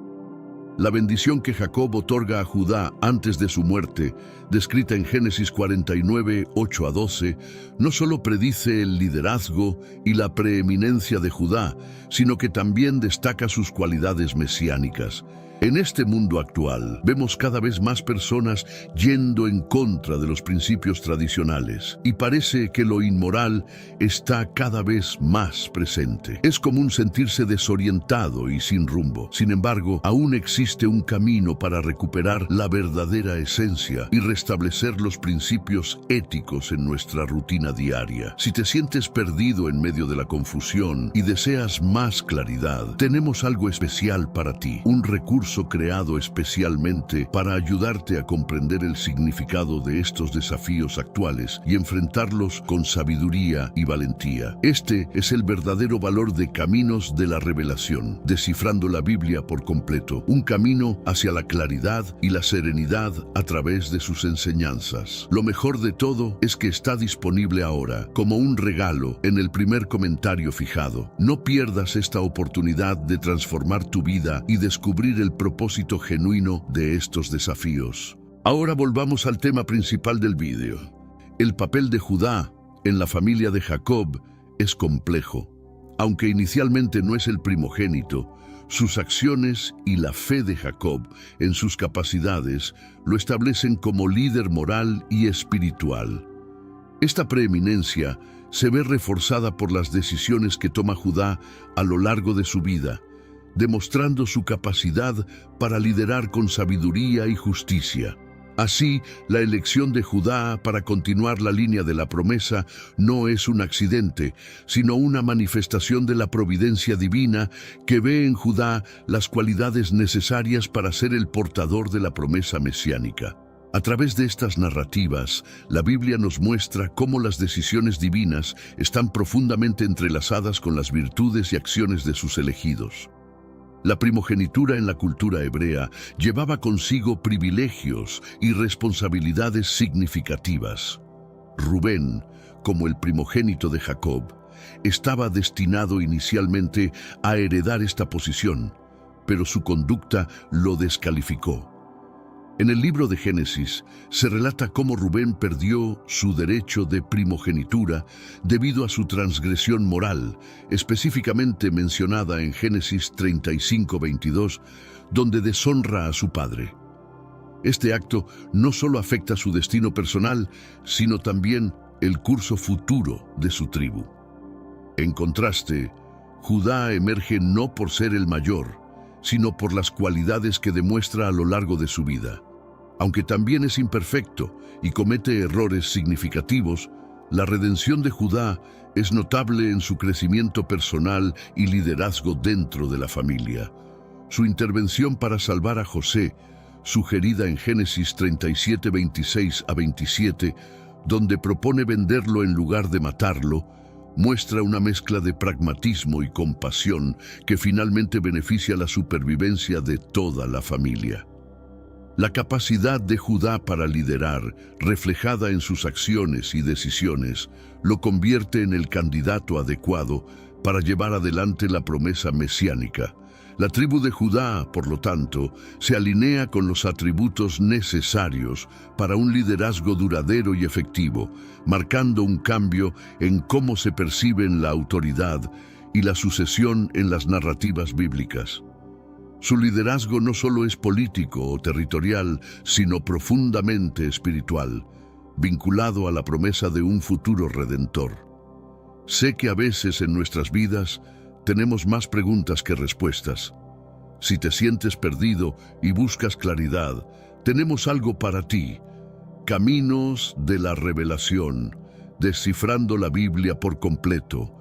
La bendición que Jacob otorga a Judá antes de su muerte, descrita en Génesis 49, 8-12, no solo predice el liderazgo y la preeminencia de Judá, sino que también destaca sus cualidades mesiánicas. En este mundo actual, vemos cada vez más personas yendo en contra de los principios tradicionales y parece que lo inmoral está cada vez más presente. Es común sentirse desorientado y sin rumbo. Sin embargo, aún existe un camino para recuperar la verdadera esencia y restablecer los principios éticos en nuestra rutina diaria. Si te sientes perdido en medio de la confusión y deseas más claridad, tenemos algo especial para ti, un recurso creado especialmente para ayudarte a comprender el significado de estos desafíos actuales y enfrentarlos con sabiduría y valentía. Este es el verdadero valor de Caminos de la Revelación, descifrando la Biblia por completo, un camino hacia la claridad y la serenidad a través de sus enseñanzas. Lo mejor de todo es que está disponible ahora, como un regalo, en el primer comentario fijado. No pierdas esta oportunidad de transformar tu vida y descubrir el propósito genuino de estos desafíos. Ahora volvamos al tema principal del vídeo. El papel de Judá en la familia de Jacob es complejo. Aunque inicialmente no es el primogénito, sus acciones y la fe de Jacob en sus capacidades lo establecen como líder moral y espiritual. Esta preeminencia se ve reforzada por las decisiones que toma Judá a lo largo de su vida, demostrando su capacidad para liderar con sabiduría y justicia. Así, la elección de Judá para continuar la línea de la promesa no es un accidente, sino una manifestación de la providencia divina que ve en Judá las cualidades necesarias para ser el portador de la promesa mesiánica. A través de estas narrativas, la Biblia nos muestra cómo las decisiones divinas están profundamente entrelazadas con las virtudes y acciones de sus elegidos. La primogenitura en la cultura hebrea llevaba consigo privilegios y responsabilidades significativas. Rubén, como el primogénito de Jacob, estaba destinado inicialmente a heredar esta posición, pero su conducta lo descalificó. En el libro de Génesis se relata cómo Rubén perdió su derecho de primogenitura debido a su transgresión moral, específicamente mencionada en Génesis 35:22, donde deshonra a su padre. Este acto no solo afecta su destino personal, sino también el curso futuro de su tribu. En contraste, Judá emerge no por ser el mayor, sino por las cualidades que demuestra a lo largo de su vida. Aunque también es imperfecto y comete errores significativos, la redención de Judá es notable en su crecimiento personal y liderazgo dentro de la familia. Su intervención para salvar a José, sugerida en Génesis 37:26-27, donde propone venderlo en lugar de matarlo, muestra una mezcla de pragmatismo y compasión que finalmente beneficia la supervivencia de toda la familia. La capacidad de Judá para liderar, reflejada en sus acciones y decisiones, lo convierte en el candidato adecuado para llevar adelante la promesa mesiánica. La tribu de Judá, por lo tanto, se alinea con los atributos necesarios para un liderazgo duradero y efectivo, marcando un cambio en cómo se perciben la autoridad y la sucesión en las narrativas bíblicas. Su liderazgo no solo es político o territorial, sino profundamente espiritual, vinculado a la promesa de un futuro redentor. Sé que a veces en nuestras vidas tenemos más preguntas que respuestas. Si te sientes perdido y buscas claridad, tenemos algo para ti. Caminos de la Revelación, descifrando la Biblia por completo.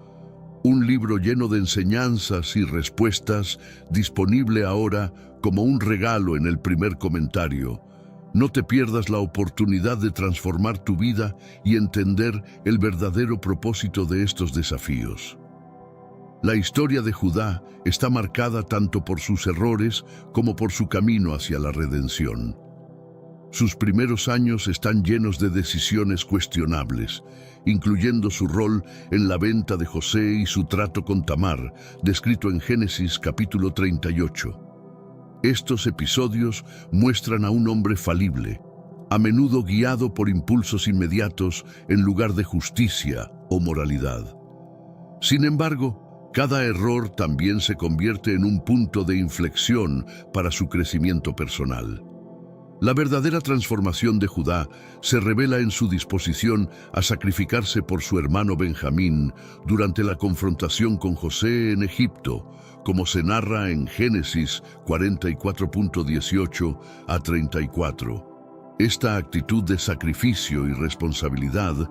Un libro lleno de enseñanzas y respuestas, disponible ahora como un regalo en el primer comentario. No te pierdas la oportunidad de transformar tu vida y entender el verdadero propósito de estos desafíos. La historia de Judá está marcada tanto por sus errores como por su camino hacia la redención. Sus primeros años están llenos de decisiones cuestionables, incluyendo su rol en la venta de José y su trato con Tamar, descrito en Génesis capítulo 38. Estos episodios muestran a un hombre falible, a menudo guiado por impulsos inmediatos en lugar de justicia o moralidad. Sin embargo, Cada error también se convierte en un punto de inflexión para su crecimiento personal. La verdadera transformación de Judá se revela en su disposición a sacrificarse por su hermano Benjamín durante la confrontación con José en Egipto, como se narra en Génesis 44.18 a 34. Esta actitud de sacrificio y responsabilidad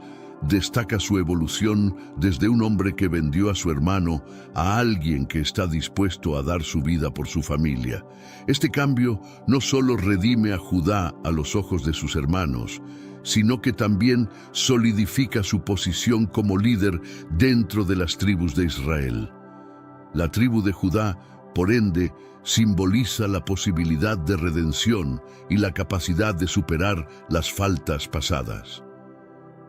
destaca su evolución desde un hombre que vendió a su hermano a alguien que está dispuesto a dar su vida por su familia. Este cambio no solo redime a Judá a los ojos de sus hermanos, sino que también solidifica su posición como líder dentro de las tribus de Israel. La tribu de Judá, por ende, simboliza la posibilidad de redención y la capacidad de superar las faltas pasadas.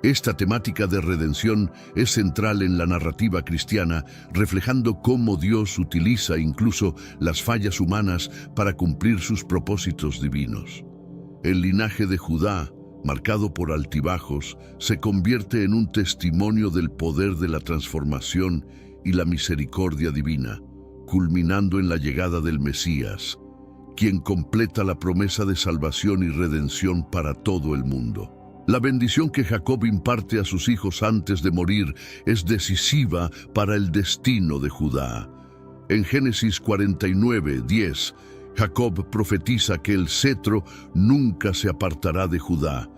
Esta temática de redención es central en la narrativa cristiana, reflejando cómo Dios utiliza incluso las fallas humanas para cumplir sus propósitos divinos. El linaje de Judá, marcado por altibajos, se convierte en un testimonio del poder de la transformación y la misericordia divina, culminando en la llegada del Mesías, quien completa la promesa de salvación y redención para todo el mundo. La bendición que Jacob imparte a sus hijos antes de morir es decisiva para el destino de Judá. En Génesis 49:10, Jacob profetiza que el cetro nunca se apartará de Judá,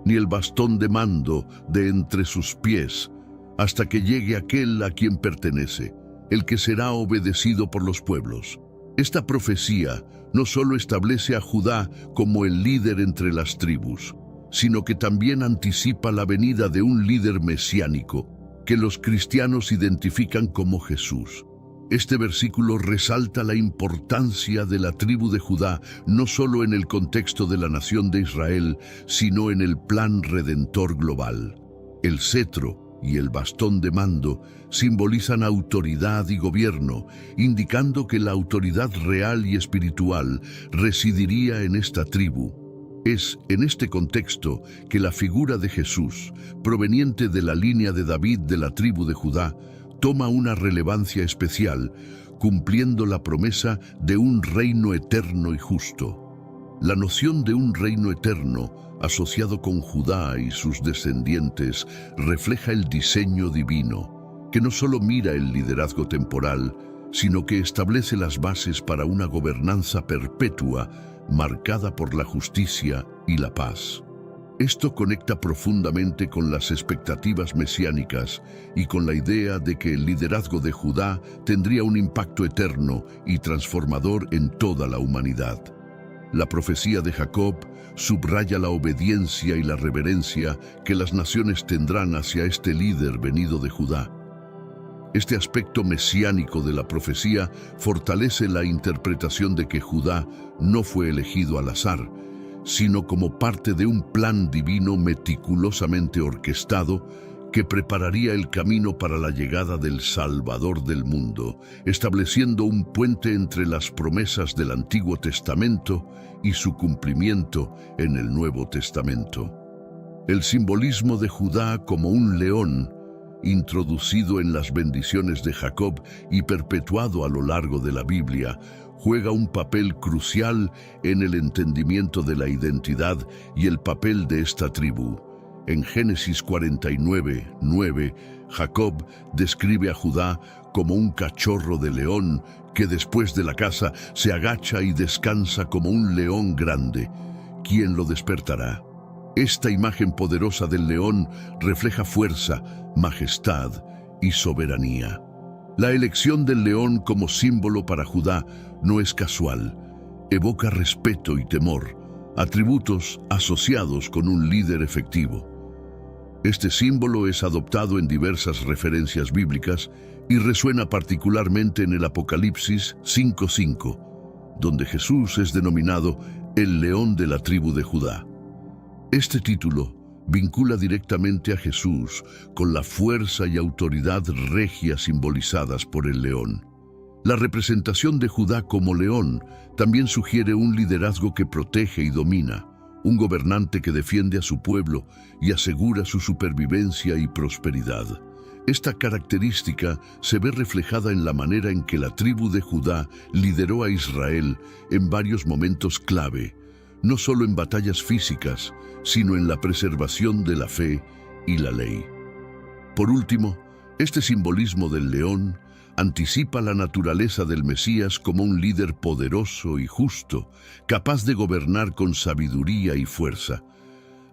ni el bastón de mando de entre sus pies, hasta que llegue aquel a quien pertenece, el que será obedecido por los pueblos. Esta profecía no solo establece a Judá como el líder entre las tribus, sino que también anticipa la venida de un líder mesiánico que los cristianos identifican como Jesús. Este versículo resalta la importancia de la tribu de Judá no solo en el contexto de la nación de Israel, sino en el plan redentor global. El cetro y el bastón de mando simbolizan autoridad y gobierno, indicando que la autoridad real y espiritual residiría en esta tribu. Es en este contexto que la figura de Jesús, proveniente de la línea de David de la tribu de Judá, toma una relevancia especial, cumpliendo la promesa de un reino eterno y justo. La noción de un reino eterno, asociado con Judá y sus descendientes, refleja el diseño divino, que no solo mira el liderazgo temporal, sino que establece las bases para una gobernanza perpetua marcada por la justicia y la paz. Esto conecta profundamente con las expectativas mesiánicas y con la idea de que el liderazgo de Judá tendría un impacto eterno y transformador en toda la humanidad. La profecía de Jacob subraya la obediencia y la reverencia que las naciones tendrán hacia este líder venido de Judá. Este aspecto mesiánico de la profecía fortalece la interpretación de que Judá no fue elegido al azar, sino como parte de un plan divino meticulosamente orquestado que prepararía el camino para la llegada del Salvador del mundo, estableciendo un puente entre las promesas del Antiguo Testamento y su cumplimiento en el Nuevo Testamento. El simbolismo de Judá como un león, introducido en las bendiciones de Jacob y perpetuado a lo largo de la Biblia, juega un papel crucial en el entendimiento de la identidad y el papel de esta tribu. En Génesis 49:9, Jacob describe a Judá como un cachorro de león que después de la caza se agacha y descansa como un león grande. ¿Quién lo despertará? Esta imagen poderosa del león refleja fuerza, majestad y soberanía. La elección del león como símbolo para Judá no es casual. Evoca respeto y temor, atributos asociados con un líder efectivo. Este símbolo es adoptado en diversas referencias bíblicas y resuena particularmente en el Apocalipsis 5:5, donde Jesús es denominado el león de la tribu de Judá. Este título vincula directamente a Jesús con la fuerza y autoridad regia simbolizadas por el león. La representación de Judá como león también sugiere un liderazgo que protege y domina, un gobernante que defiende a su pueblo y asegura su supervivencia y prosperidad. Esta característica se ve reflejada en la manera en que la tribu de Judá lideró a Israel en varios momentos clave, no solo en batallas físicas, sino en la preservación de la fe y la ley. Por último, este simbolismo del león anticipa la naturaleza del Mesías como un líder poderoso y justo, capaz de gobernar con sabiduría y fuerza.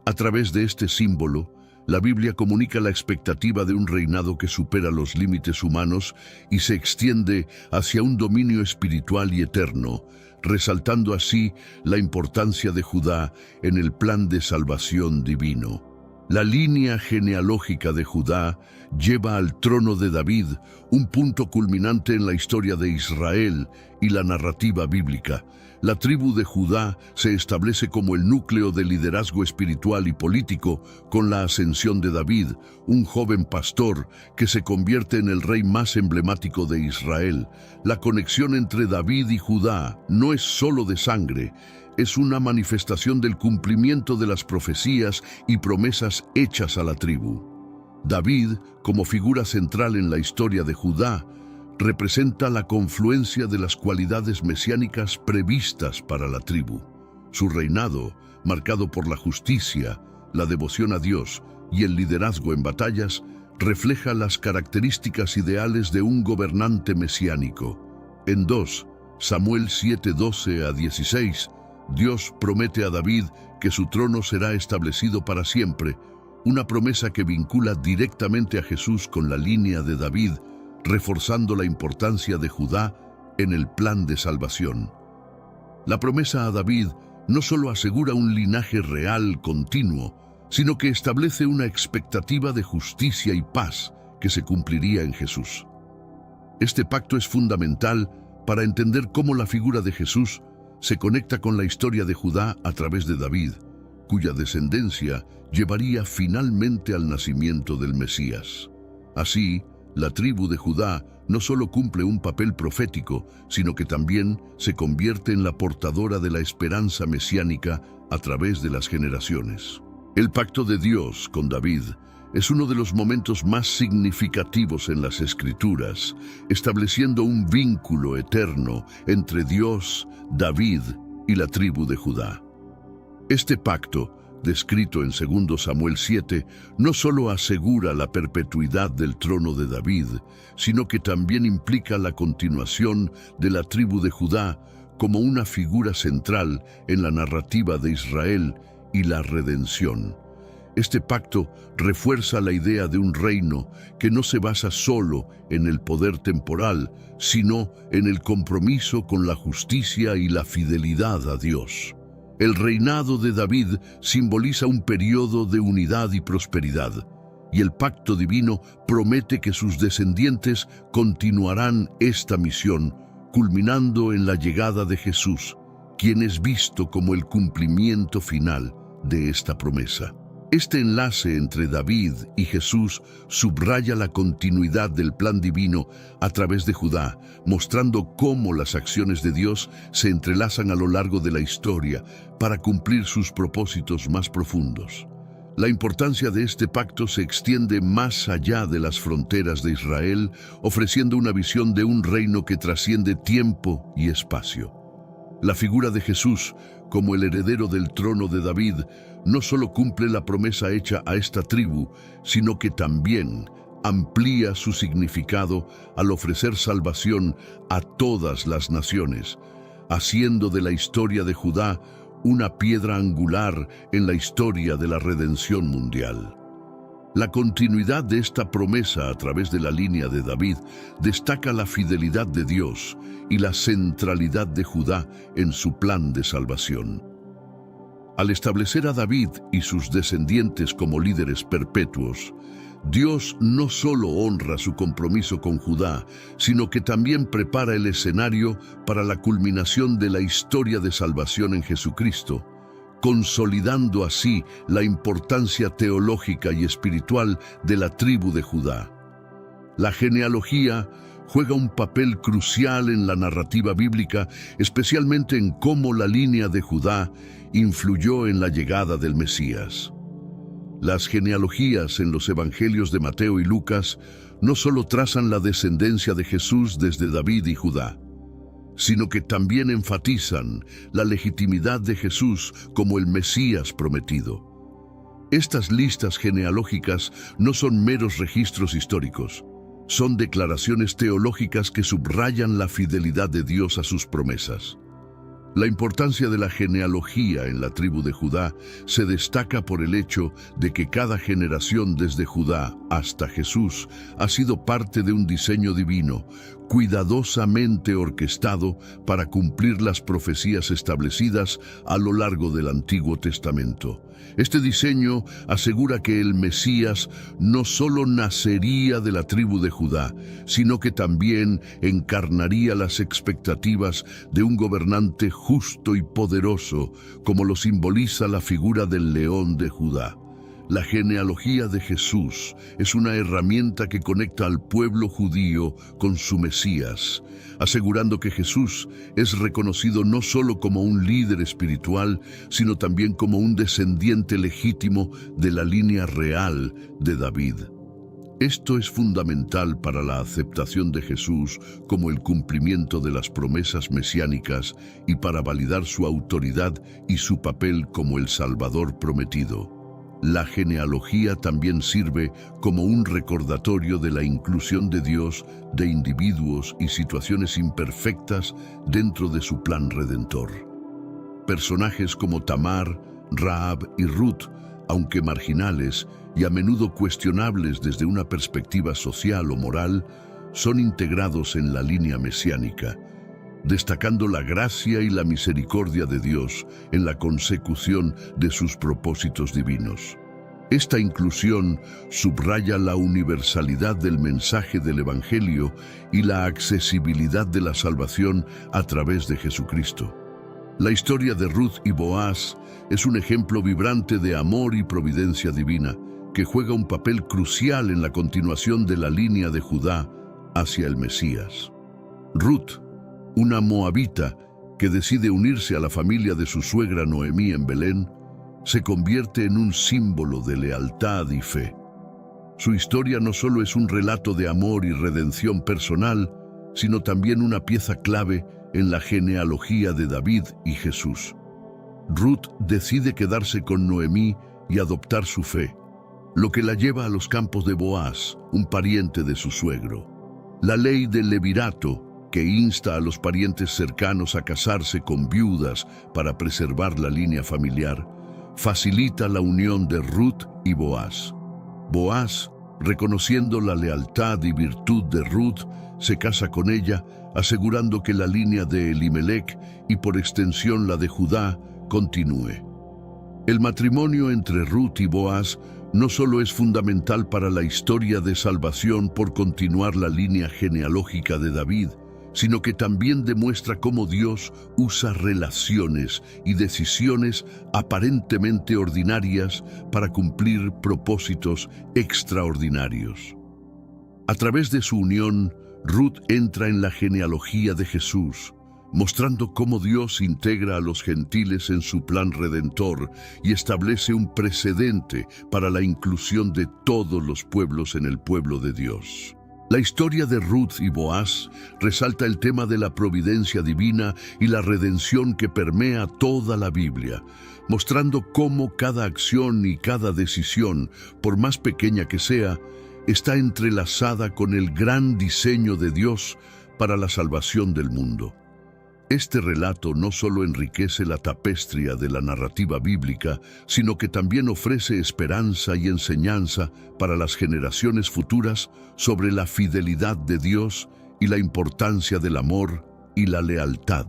A través de este símbolo, la Biblia comunica la expectativa de un reinado que supera los límites humanos y se extiende hacia un dominio espiritual y eterno, resaltando así la importancia de Judá en el plan de salvación divino. La línea genealógica de Judá lleva al trono de David, un punto culminante en la historia de Israel y la narrativa bíblica. La tribu de Judá se establece como el núcleo de liderazgo espiritual y político con la ascensión de David, un joven pastor que se convierte en el rey más emblemático de Israel. La conexión entre David y Judá no es solo de sangre, es una manifestación del cumplimiento de las profecías y promesas hechas a la tribu. David, como figura central en la historia de Judá, representa la confluencia de las cualidades mesiánicas previstas para la tribu. Su reinado, marcado por la justicia, la devoción a Dios y el liderazgo en batallas, refleja las características ideales de un gobernante mesiánico. En 2 Samuel 7:12-16, Dios promete a David que su trono será establecido para siempre, una promesa que vincula directamente a Jesús con la línea de David, reforzando la importancia de Judá en el plan de salvación. La promesa a David no solo asegura un linaje real continuo, sino que establece una expectativa de justicia y paz que se cumpliría en Jesús. Este pacto es fundamental para entender cómo la figura de Jesús se conecta con la historia de Judá a través de David, cuya descendencia llevaría finalmente al nacimiento del Mesías. Así, la tribu de Judá no solo cumple un papel profético, sino que también se convierte en la portadora de la esperanza mesiánica a través de las generaciones. El pacto de Dios con David es uno de los momentos más significativos en las Escrituras, estableciendo un vínculo eterno entre Dios, David y la tribu de Judá. Este pacto, descrito en 2 Samuel 7, no solo asegura la perpetuidad del trono de David, sino que también implica la continuación de la tribu de Judá como una figura central en la narrativa de Israel y la redención. Este pacto refuerza la idea de un reino que no se basa solo en el poder temporal, sino en el compromiso con la justicia y la fidelidad a Dios. El reinado de David simboliza un periodo de unidad y prosperidad, y el pacto divino promete que sus descendientes continuarán esta misión, culminando en la llegada de Jesús, quien es visto como el cumplimiento final de esta promesa. Este enlace entre David y Jesús subraya la continuidad del plan divino a través de Judá, mostrando cómo las acciones de Dios se entrelazan a lo largo de la historia para cumplir sus propósitos más profundos. La importancia de este pacto se extiende más allá de las fronteras de Israel, ofreciendo una visión de un reino que trasciende tiempo y espacio. La figura de Jesús, como el heredero del trono de David, no solo cumple la promesa hecha a esta tribu, sino que también amplía su significado al ofrecer salvación a todas las naciones, haciendo de la historia de Judá una piedra angular en la historia de la redención mundial. La continuidad de esta promesa a través de la línea de David destaca la fidelidad de Dios y la centralidad de Judá en su plan de salvación. Al establecer a David y sus descendientes como líderes perpetuos, Dios no solo honra su compromiso con Judá, sino que también prepara el escenario para la culminación de la historia de salvación en Jesucristo, consolidando así la importancia teológica y espiritual de la tribu de Judá. La genealogía juega un papel crucial en la narrativa bíblica, especialmente en cómo la línea de Judá influyó en la llegada del Mesías. Las genealogías en los evangelios de Mateo y Lucas no solo trazan la descendencia de Jesús desde David y Judá, sino que también enfatizan la legitimidad de Jesús como el Mesías prometido. Estas listas genealógicas no son meros registros históricos, son declaraciones teológicas que subrayan la fidelidad de Dios a sus promesas. La importancia de la genealogía en la tribu de Judá se destaca por el hecho de que cada generación desde Judá hasta Jesús ha sido parte de un diseño divino, cuidadosamente orquestado para cumplir las profecías establecidas a lo largo del Antiguo Testamento. Este diseño asegura que el Mesías no solo nacería de la tribu de Judá, sino que también encarnaría las expectativas de un gobernante justo y poderoso, como lo simboliza la figura del león de Judá. La genealogía de Jesús es una herramienta que conecta al pueblo judío con su Mesías, asegurando que Jesús es reconocido no solo como un líder espiritual, sino también como un descendiente legítimo de la línea real de David. Esto es fundamental para la aceptación de Jesús como el cumplimiento de las promesas mesiánicas y para validar su autoridad y su papel como el Salvador prometido. La genealogía también sirve como un recordatorio de la inclusión de Dios de individuos y situaciones imperfectas dentro de su plan redentor. Personajes como Tamar, Rahab y Ruth, aunque marginales y a menudo cuestionables desde una perspectiva social o moral, son integrados en la línea mesiánica, destacando la gracia y la misericordia de Dios en la consecución de sus propósitos divinos. Esta inclusión subraya la universalidad del mensaje del Evangelio y la accesibilidad de la salvación a través de Jesucristo. La historia de Ruth y Boaz es un ejemplo vibrante de amor y providencia divina, que juega un papel crucial en la continuación de la línea de Judá hacia el Mesías. Ruth, una moabita que decide unirse a la familia de su suegra Noemí en Belén, se convierte en un símbolo de lealtad y fe. Su historia no solo es un relato de amor y redención personal, sino también una pieza clave en la genealogía de David y Jesús. Ruth decide quedarse con Noemí y adoptar su fe, lo que la lleva a los campos de Boaz, un pariente de su suegro. La ley del levirato, que insta a los parientes cercanos a casarse con viudas para preservar la línea familiar, facilita la unión de Ruth y Boaz. Boaz, reconociendo la lealtad y virtud de Ruth, se casa con ella, asegurando que la línea de Elimelech y por extensión la de Judá continúe. El matrimonio entre Ruth y Boaz no solo es fundamental para la historia de salvación por continuar la línea genealógica de David, sino que también demuestra cómo Dios usa relaciones y decisiones aparentemente ordinarias para cumplir propósitos extraordinarios. A través de su unión, Ruth entra en la genealogía de Jesús, mostrando cómo Dios integra a los gentiles en su plan redentor y establece un precedente para la inclusión de todos los pueblos en el pueblo de Dios. La historia de Ruth y Boaz resalta el tema de la providencia divina y la redención que permea toda la Biblia, mostrando cómo cada acción y cada decisión, por más pequeña que sea, está entrelazada con el gran diseño de Dios para la salvación del mundo. Este relato no solo enriquece la tapestría de la narrativa bíblica, sino que también ofrece esperanza y enseñanza para las generaciones futuras sobre la fidelidad de Dios y la importancia del amor y la lealtad.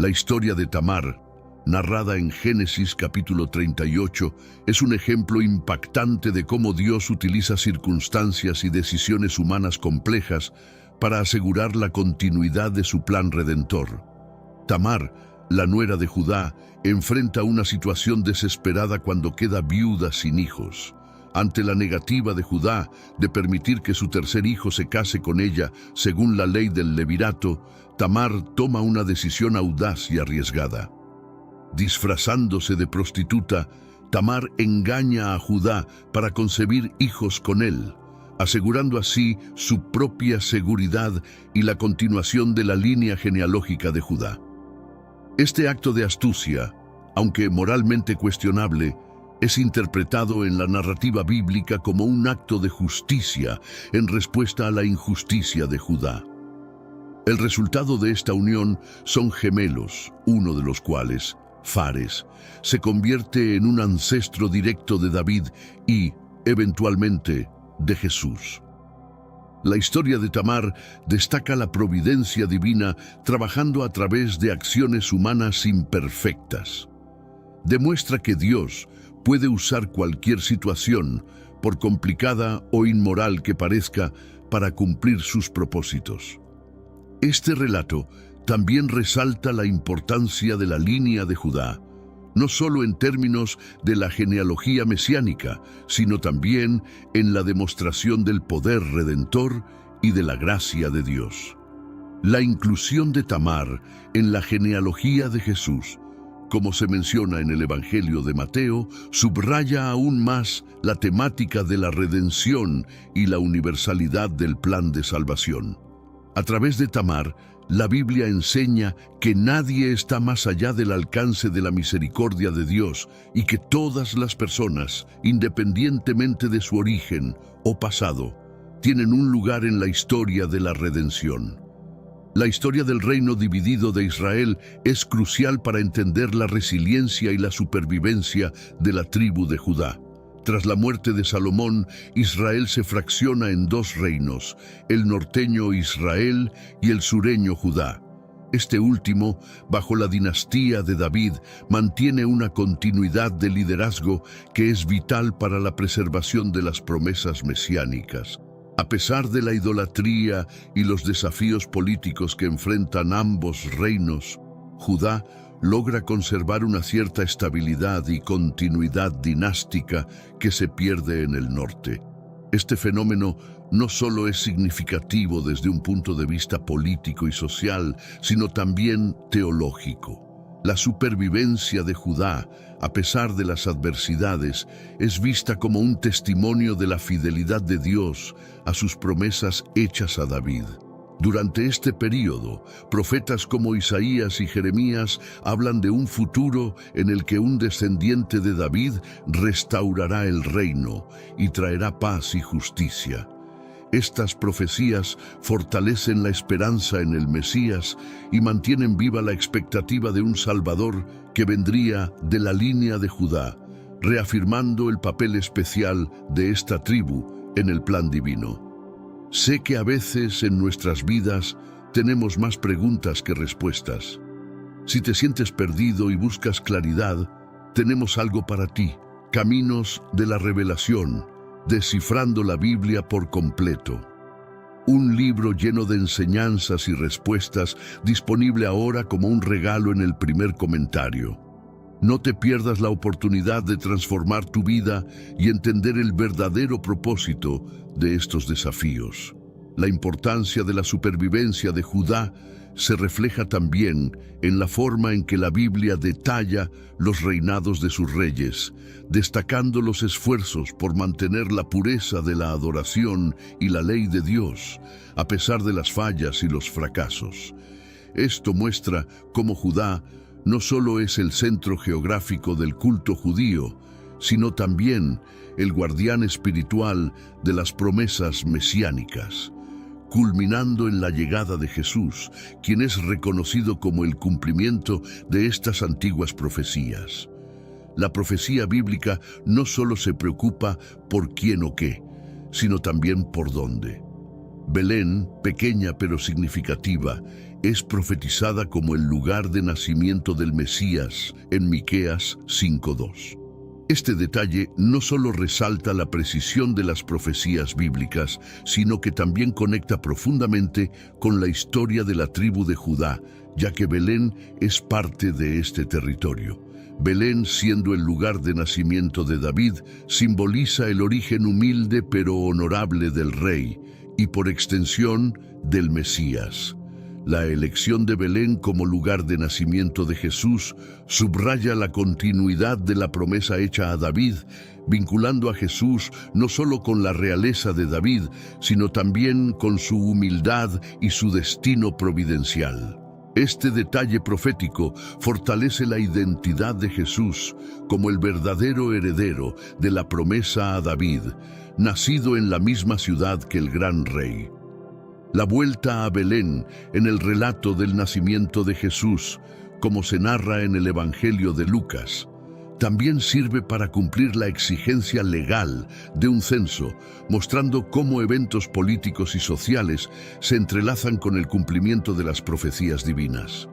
La historia de Tamar, narrada en Génesis capítulo 38, es un ejemplo impactante de cómo Dios utiliza circunstancias y decisiones humanas complejas para asegurar la continuidad de su plan redentor. Tamar, la nuera de Judá, enfrenta una situación desesperada cuando queda viuda sin hijos. Ante la negativa de Judá de permitir que su tercer hijo se case con ella según la ley del levirato, Tamar toma una decisión audaz y arriesgada. Disfrazándose de prostituta, Tamar engaña a Judá para concebir hijos con él, asegurando así su propia seguridad y la continuación de la línea genealógica de Judá. Este acto de astucia, aunque moralmente cuestionable, es interpretado en la narrativa bíblica como un acto de justicia en respuesta a la injusticia de Judá. El resultado de esta unión son gemelos, uno de los cuales, Fares, se convierte en un ancestro directo de David y, eventualmente, de Jesús. La historia de Tamar destaca la providencia divina trabajando a través de acciones humanas imperfectas. Demuestra que Dios puede usar cualquier situación, por complicada o inmoral que parezca, para cumplir sus propósitos. Este relato también resalta la importancia de la línea de Judá, no solo en términos de la genealogía mesiánica, sino también en la demostración del poder redentor y de la gracia de Dios. La inclusión de Tamar en la genealogía de Jesús, como se menciona en el Evangelio de Mateo, subraya aún más la temática de la redención y la universalidad del plan de salvación. A través de Tamar, la Biblia enseña que nadie está más allá del alcance de la misericordia de Dios y que todas las personas, independientemente de su origen o pasado, tienen un lugar en la historia de la redención. La historia del reino dividido de Israel es crucial para entender la resiliencia y la supervivencia de la tribu de Judá. Tras la muerte de Salomón, Israel se fracciona en dos reinos, el norteño Israel y el sureño Judá. Este último, bajo la dinastía de David, mantiene una continuidad de liderazgo que es vital para la preservación de las promesas mesiánicas. A pesar de la idolatría y los desafíos políticos que enfrentan ambos reinos, Judá logra conservar una cierta estabilidad y continuidad dinástica que se pierde en el norte. Este fenómeno no solo es significativo desde un punto de vista político y social, sino también teológico. La supervivencia de Judá, a pesar de las adversidades, es vista como un testimonio de la fidelidad de Dios a sus promesas hechas a David. Durante este período, profetas como Isaías y Jeremías hablan de un futuro en el que un descendiente de David restaurará el reino y traerá paz y justicia. Estas profecías fortalecen la esperanza en el Mesías y mantienen viva la expectativa de un Salvador que vendría de la línea de Judá, reafirmando el papel especial de esta tribu en el plan divino. Sé que a veces en nuestras vidas tenemos más preguntas que respuestas. Si te sientes perdido y buscas claridad, tenemos algo para ti. Caminos de la Revelación, descifrando la Biblia por completo. Un libro lleno de enseñanzas y respuestas, disponible ahora como un regalo en el primer comentario. No te pierdas la oportunidad de transformar tu vida y entender el verdadero propósito de estos desafíos. La importancia de la supervivencia de Judá se refleja también en la forma en que la Biblia detalla los reinados de sus reyes, destacando los esfuerzos por mantener la pureza de la adoración y la ley de Dios, a pesar de las fallas y los fracasos. Esto muestra cómo Judá no solo es el centro geográfico del culto judío, sino también el guardián espiritual de las promesas mesiánicas, culminando en la llegada de Jesús, quien es reconocido como el cumplimiento de estas antiguas profecías. La profecía bíblica no solo se preocupa por quién o qué, sino también por dónde. Belén, pequeña pero significativa, es profetizada como el lugar de nacimiento del Mesías en Miqueas 5:2. Este detalle no solo resalta la precisión de las profecías bíblicas, sino que también conecta profundamente con la historia de la tribu de Judá, ya que Belén es parte de este territorio. Belén, siendo el lugar de nacimiento de David, simboliza el origen humilde pero honorable del rey y, por extensión, del Mesías. La elección de Belén como lugar de nacimiento de Jesús subraya la continuidad de la promesa hecha a David, vinculando a Jesús no solo con la realeza de David, sino también con su humildad y su destino providencial. Este detalle profético fortalece la identidad de Jesús como el verdadero heredero de la promesa a David, nacido en la misma ciudad que el gran rey. La vuelta a Belén en el relato del nacimiento de Jesús, como se narra en el Evangelio de Lucas, también sirve para cumplir la exigencia legal de un censo, mostrando cómo eventos políticos y sociales se entrelazan con el cumplimiento de las profecías divinas.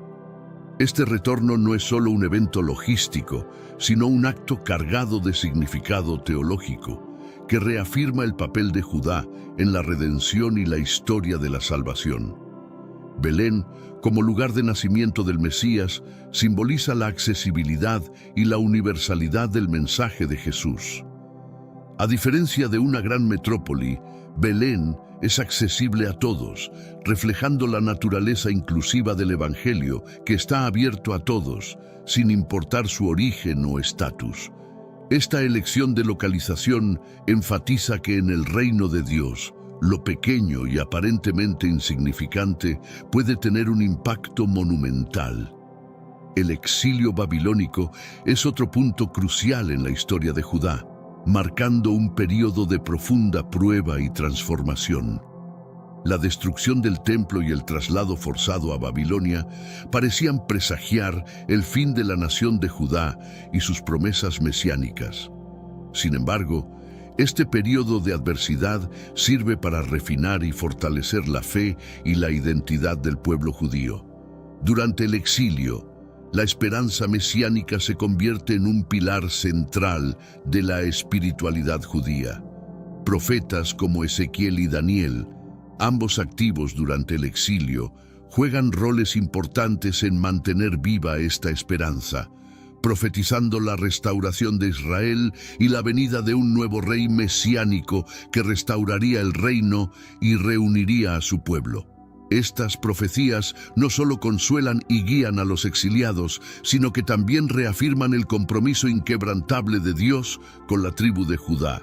Este retorno no es solo un evento logístico, sino un acto cargado de significado teológico, que reafirma el papel de Judá en la redención y la historia de la salvación. Belén, como lugar de nacimiento del Mesías, simboliza la accesibilidad y la universalidad del mensaje de Jesús. A diferencia de una gran metrópoli, Belén es accesible a todos, reflejando la naturaleza inclusiva del Evangelio que está abierto a todos, sin importar su origen o estatus. Esta elección de localización enfatiza que en el reino de Dios, lo pequeño y aparentemente insignificante puede tener un impacto monumental. El exilio babilónico es otro punto crucial en la historia de Judá, marcando un período de profunda prueba y transformación. La destrucción del templo y el traslado forzado a Babilonia parecían presagiar el fin de la nación de Judá y sus promesas mesiánicas. Sin embargo, este período de adversidad sirve para refinar y fortalecer la fe y la identidad del pueblo judío. Durante el exilio, la esperanza mesiánica se convierte en un pilar central de la espiritualidad judía. Profetas como Ezequiel y Daniel, ambos activos durante el exilio, juegan roles importantes en mantener viva esta esperanza, profetizando la restauración de Israel y la venida de un nuevo rey mesiánico que restauraría el reino y reuniría a su pueblo. Estas profecías no solo consuelan y guían a los exiliados, sino que también reafirman el compromiso inquebrantable de Dios con la tribu de Judá.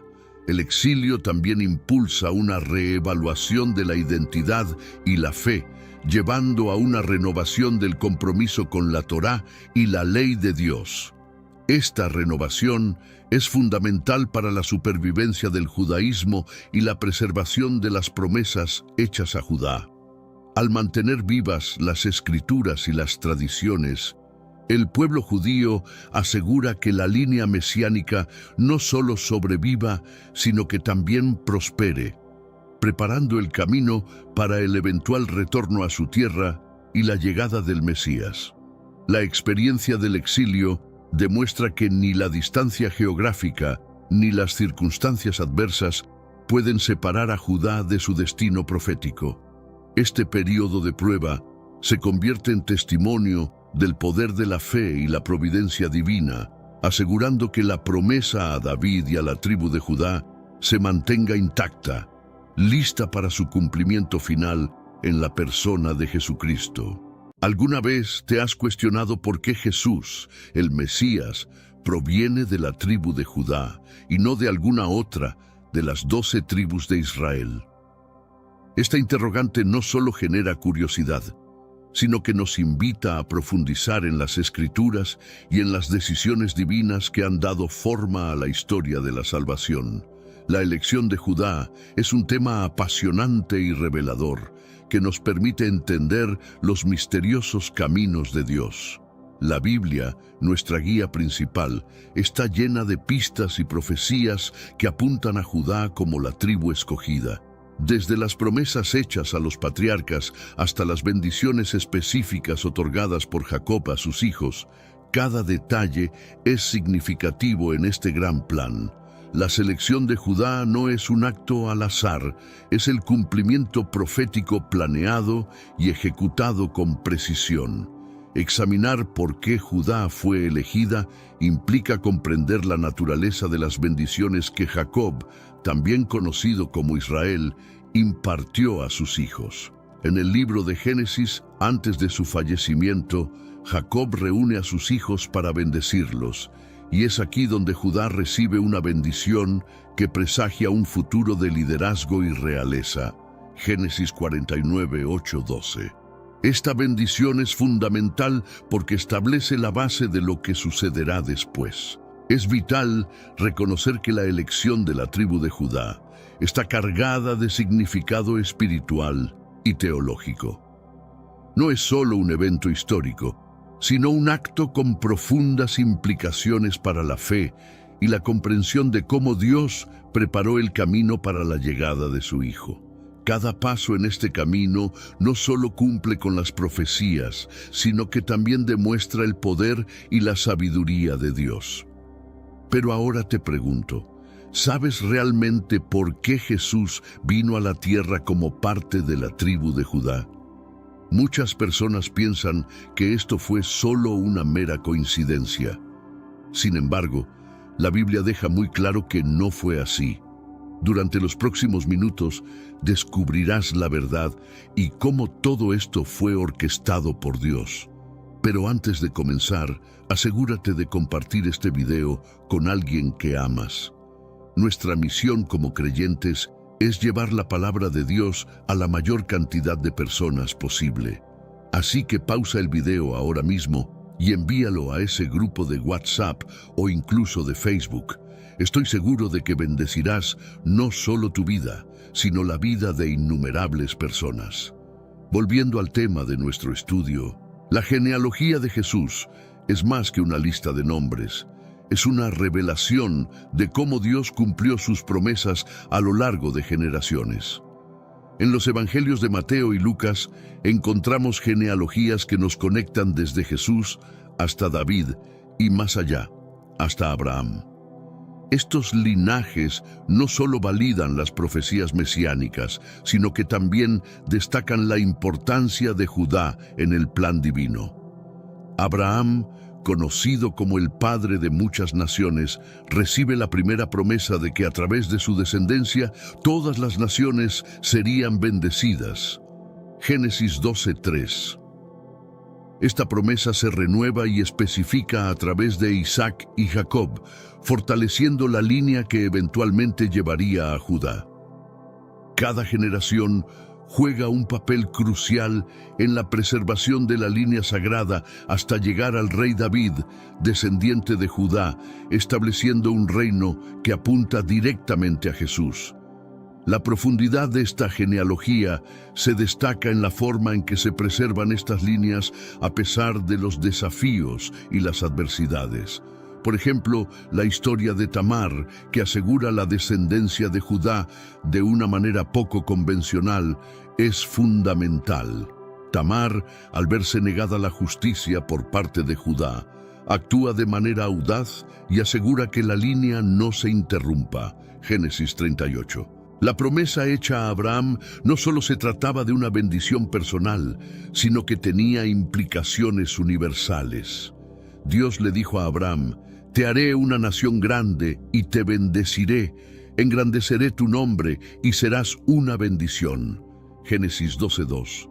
El exilio también impulsa una reevaluación de la identidad y la fe, llevando a una renovación del compromiso con la Torá y la ley de Dios. Esta renovación es fundamental para la supervivencia del judaísmo y la preservación de las promesas hechas a Judá. Al mantener vivas las escrituras y las tradiciones, el pueblo judío asegura que la línea mesiánica no solo sobreviva, sino que también prospere, preparando el camino para el eventual retorno a su tierra y la llegada del Mesías. La experiencia del exilio demuestra que ni la distancia geográfica ni las circunstancias adversas pueden separar a Judá de su destino profético. Este período de prueba se convierte en testimonio del poder de la fe y la providencia divina, asegurando que la promesa a David y a la tribu de Judá se mantenga intacta, lista para su cumplimiento final en la persona de Jesucristo. ¿Alguna vez te has cuestionado por qué Jesús, el Mesías, proviene de la tribu de Judá y no de alguna otra de las 12 tribus de Israel? Esta interrogante no solo genera curiosidad, sino que nos invita a profundizar en las Escrituras y en las decisiones divinas que han dado forma a la historia de la salvación. La elección de Judá es un tema apasionante y revelador que nos permite entender los misteriosos caminos de Dios. La Biblia, nuestra guía principal, está llena de pistas y profecías que apuntan a Judá como la tribu escogida. Desde las promesas hechas a los patriarcas hasta las bendiciones específicas otorgadas por Jacob a sus hijos, cada detalle es significativo en este gran plan. La selección de Judá no es un acto al azar, es el cumplimiento profético planeado y ejecutado con precisión. Examinar por qué Judá fue elegida implica comprender la naturaleza de las bendiciones que Jacob, también conocido como Israel, impartió a sus hijos. En el libro de Génesis, antes de su fallecimiento, Jacob reúne a sus hijos para bendecirlos, y es aquí donde Judá recibe una bendición que presagia un futuro de liderazgo y realeza. Génesis 49, 8, 12. Esta bendición es fundamental porque establece la base de lo que sucederá después. Es vital reconocer que la elección de la tribu de Judá está cargada de significado espiritual y teológico. No es solo un evento histórico, sino un acto con profundas implicaciones para la fe y la comprensión de cómo Dios preparó el camino para la llegada de su Hijo. Cada paso en este camino no solo cumple con las profecías, sino que también demuestra el poder y la sabiduría de Dios. Pero ahora te pregunto, ¿sabes realmente por qué Jesús vino a la tierra como parte de la tribu de Judá? Muchas personas piensan que esto fue solo una mera coincidencia. Sin embargo, la Biblia deja muy claro que no fue así. Durante los próximos minutos descubrirás la verdad y cómo todo esto fue orquestado por Dios. Pero antes de comenzar, asegúrate de compartir este video con alguien que amas. Nuestra misión como creyentes es llevar la palabra de Dios a la mayor cantidad de personas posible. Así que pausa el video ahora mismo y envíalo a ese grupo de WhatsApp o incluso de Facebook. Estoy seguro de que bendecirás no solo tu vida, sino la vida de innumerables personas. Volviendo al tema de nuestro estudio, la genealogía de Jesús es más que una lista de nombres. Es una revelación de cómo Dios cumplió sus promesas a lo largo de generaciones. En los evangelios de Mateo y Lucas encontramos genealogías que nos conectan desde Jesús hasta David y más allá, hasta Abraham. Estos linajes no solo validan las profecías mesiánicas, sino que también destacan la importancia de Judá en el plan divino. Abraham, conocido como el padre de muchas naciones, recibe la primera promesa de que a través de su descendencia todas las naciones serían bendecidas. Génesis 12:3. Esta promesa se renueva y especifica a través de Isaac y Jacob, fortaleciendo la línea que eventualmente llevaría a Judá. Cada generación juega un papel crucial en la preservación de la línea sagrada hasta llegar al rey David, descendiente de Judá, estableciendo un reino que apunta directamente a Jesús. La profundidad de esta genealogía se destaca en la forma en que se preservan estas líneas a pesar de los desafíos y las adversidades. Por ejemplo, la historia de Tamar, que asegura la descendencia de Judá de una manera poco convencional, es fundamental. Tamar, al verse negada la justicia por parte de Judá, actúa de manera audaz y asegura que la línea no se interrumpa. Génesis 38. La promesa hecha a Abraham no solo se trataba de una bendición personal, sino que tenía implicaciones universales. Dios le dijo a Abraham: «Te haré una nación grande y te bendeciré, engrandeceré tu nombre y serás una bendición». Génesis 12:2.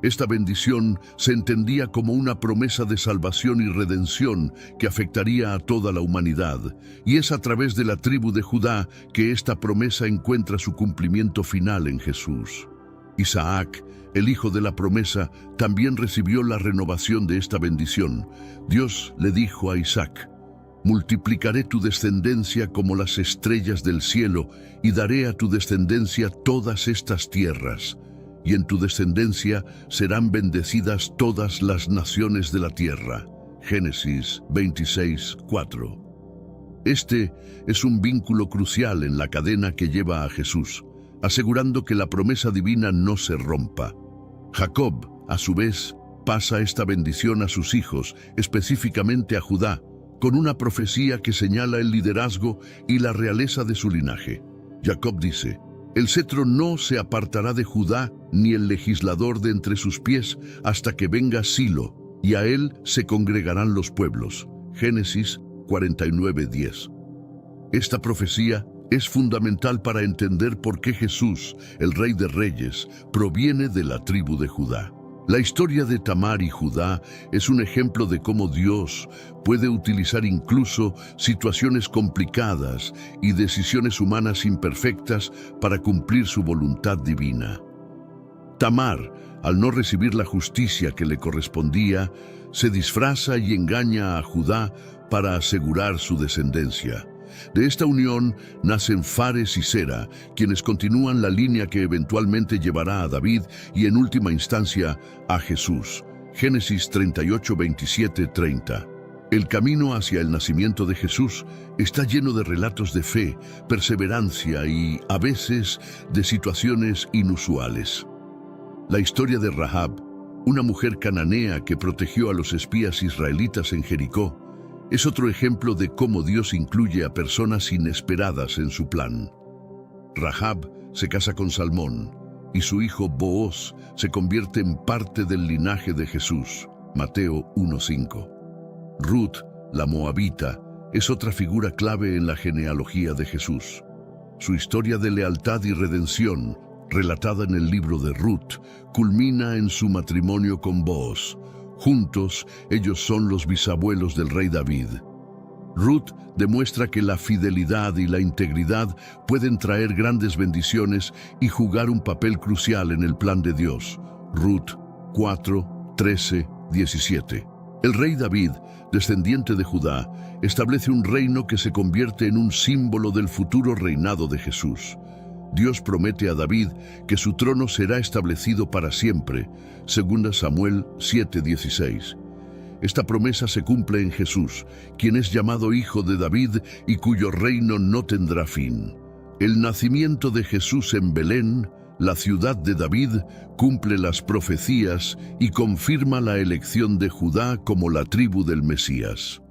Esta bendición se entendía como una promesa de salvación y redención que afectaría a toda la humanidad, y es a través de la tribu de Judá que esta promesa encuentra su cumplimiento final en Jesús. Isaac, el hijo de la promesa, también recibió la renovación de esta bendición. Dios le dijo a Isaac: «Multiplicaré tu descendencia como las estrellas del cielo y daré a tu descendencia todas estas tierras. Y en tu descendencia serán bendecidas todas las naciones de la tierra». Génesis 26:4. Este es un vínculo crucial en la cadena que lleva a Jesús, asegurando que la promesa divina no se rompa. Jacob, a su vez, pasa esta bendición a sus hijos, específicamente a Judá, con una profecía que señala el liderazgo y la realeza de su linaje. Jacob dice: «El cetro no se apartará de Judá, ni el legislador de entre sus pies, hasta que venga Silo, y a él se congregarán los pueblos». Génesis 49:10. Esta profecía es fundamental para entender por qué Jesús, el Rey de Reyes, proviene de la tribu de Judá. La historia de Tamar y Judá es un ejemplo de cómo Dios puede utilizar incluso situaciones complicadas y decisiones humanas imperfectas para cumplir su voluntad divina. Tamar, al no recibir la justicia que le correspondía, se disfraza y engaña a Judá para asegurar su descendencia. De esta unión nacen Fares y Zera, quienes continúan la línea que eventualmente llevará a David y en última instancia a Jesús. Génesis 38, 27, 30. El camino hacia el nacimiento de Jesús está lleno de relatos de fe, perseverancia y, a veces, de situaciones inusuales. La historia de Rahab, una mujer cananea que protegió a los espías israelitas en Jericó, es otro ejemplo de cómo Dios incluye a personas inesperadas en su plan. Rahab se casa con Salmón y su hijo Booz se convierte en parte del linaje de Jesús. Mateo 1:5. Ruth, la moabita, es otra figura clave en la genealogía de Jesús. Su historia de lealtad y redención, relatada en el libro de Ruth, culmina en su matrimonio con Booz. Juntos, ellos son los bisabuelos del rey David. Ruth demuestra que la fidelidad y la integridad pueden traer grandes bendiciones y jugar un papel crucial en el plan de Dios. Ruth 4, 13, 17. El rey David, descendiente de Judá, establece un reino que se convierte en un símbolo del futuro reinado de Jesús. Dios promete a David que su trono será establecido para siempre, 2 Samuel 7:16. Esta promesa se cumple en Jesús, quien es llamado Hijo de David y cuyo reino no tendrá fin. El nacimiento de Jesús en Belén, la ciudad de David, cumple las profecías y confirma la elección de Judá como la tribu del Mesías.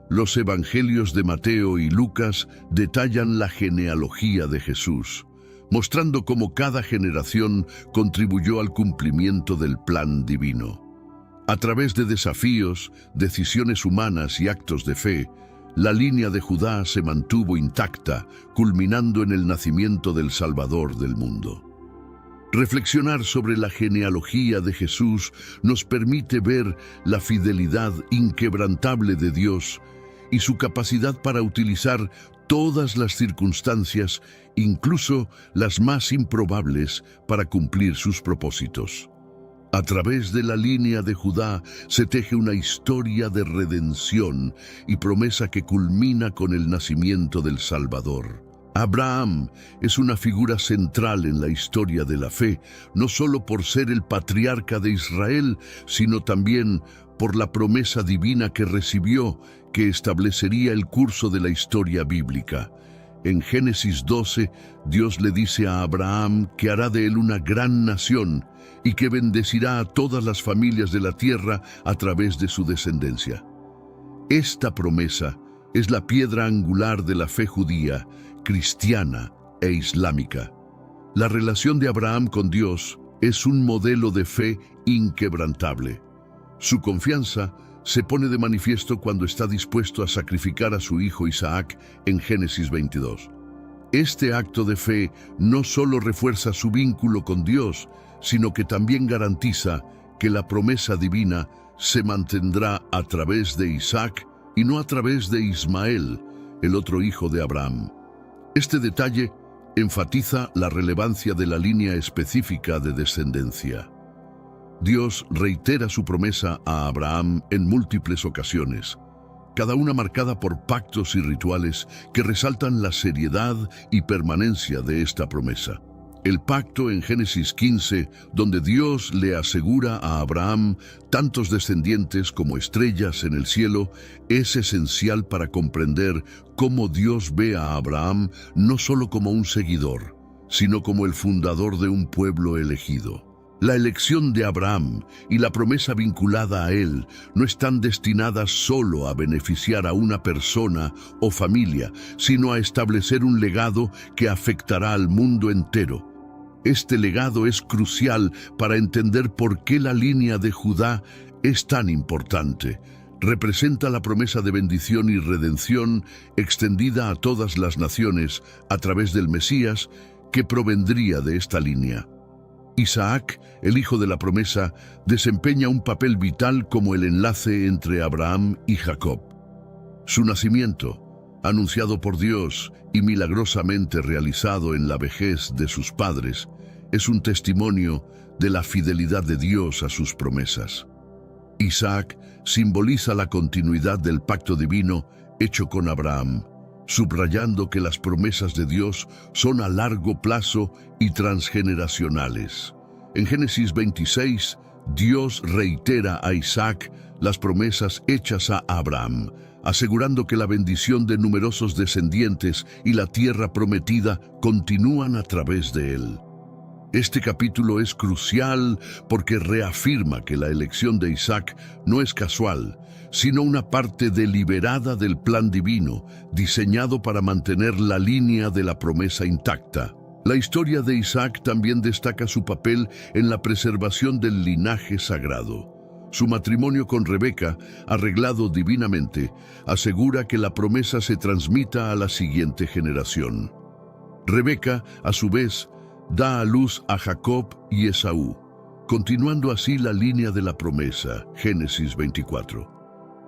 Los evangelios de Mateo y Lucas detallan la genealogía de Jesús, mostrando cómo cada generación contribuyó al cumplimiento del plan divino. A través de desafíos, decisiones humanas y actos de fe, la línea de Judá se mantuvo intacta, culminando en el nacimiento del Salvador del mundo. Reflexionar sobre la genealogía de Jesús nos permite ver la fidelidad inquebrantable de Dios y su capacidad para utilizar todas las circunstancias, incluso las más improbables, para cumplir sus propósitos. A través de la línea de Judá se teje una historia de redención y promesa que culmina con el nacimiento del Salvador. Abraham es una figura central en la historia de la fe, no solo por ser el patriarca de Israel, sino también por la promesa divina que recibió, que establecería el curso de la historia bíblica. En Génesis 12, Dios le dice a Abraham que hará de él una gran nación y que bendecirá a todas las familias de la tierra a través de su descendencia. Esta promesa es la piedra angular de la fe judía, cristiana e islámica. La relación de Abraham con Dios es un modelo de fe inquebrantable. Su confianza se pone de manifiesto cuando está dispuesto a sacrificar a su hijo Isaac en Génesis 22. Este acto de fe no solo refuerza su vínculo con Dios, sino que también garantiza que la promesa divina se mantendrá a través de Isaac y no a través de Ismael, el otro hijo de Abraham. Este detalle enfatiza la relevancia de la línea específica de descendencia. Dios reitera su promesa a Abraham en múltiples ocasiones, cada una marcada por pactos y rituales que resaltan la seriedad y permanencia de esta promesa. El pacto en Génesis 15, donde Dios le asegura a Abraham tantos descendientes como estrellas en el cielo, es esencial para comprender cómo Dios ve a Abraham no solo como un seguidor, sino como el fundador de un pueblo elegido. La elección de Abraham y la promesa vinculada a él no están destinadas solo a beneficiar a una persona o familia, sino a establecer un legado que afectará al mundo entero. Este legado es crucial para entender por qué la línea de Judá es tan importante. representa la promesa de bendición y redención extendida a todas las naciones a través del Mesías que provendría de esta línea. Isaac, el hijo de la promesa, desempeña un papel vital como el enlace entre Abraham y Jacob. Su nacimiento, anunciado por Dios y milagrosamente realizado en la vejez de sus padres, es un testimonio de la fidelidad de Dios a sus promesas. Isaac simboliza la continuidad del pacto divino hecho con Abraham, subrayando que las promesas de Dios son a largo plazo y transgeneracionales. En Génesis 26, Dios reitera a Isaac las promesas hechas a Abraham, asegurando que la bendición de numerosos descendientes y la tierra prometida continúan a través de él. Este capítulo es crucial porque reafirma que la elección de Isaac no es casual, sino una parte deliberada del plan divino, diseñado para mantener la línea de la promesa intacta. La historia de Isaac también destaca su papel en la preservación del linaje sagrado. Su matrimonio con Rebeca, arreglado divinamente, asegura que la promesa se transmita a la siguiente generación. Rebeca, a su vez, da a luz a Jacob y Esaú, continuando así la línea de la promesa, Génesis 24.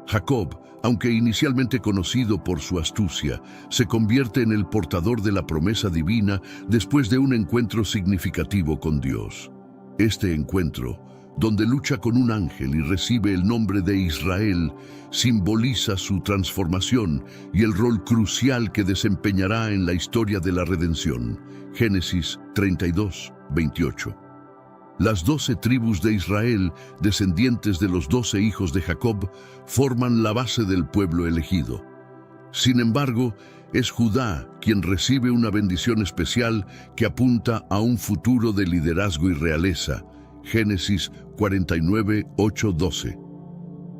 Jacob, aunque inicialmente conocido por su astucia, se convierte en el portador de la promesa divina después de un encuentro significativo con Dios. Este encuentro, donde lucha con un ángel y recibe el nombre de Israel, simboliza su transformación y el rol crucial que desempeñará en la historia de la redención. Génesis 32, 28. Las 12 tribus de Israel, descendientes de los 12 hijos de Jacob, forman la base del pueblo elegido. Sin embargo, es Judá quien recibe una bendición especial que apunta a un futuro de liderazgo y realeza. Génesis 49, 8, 12.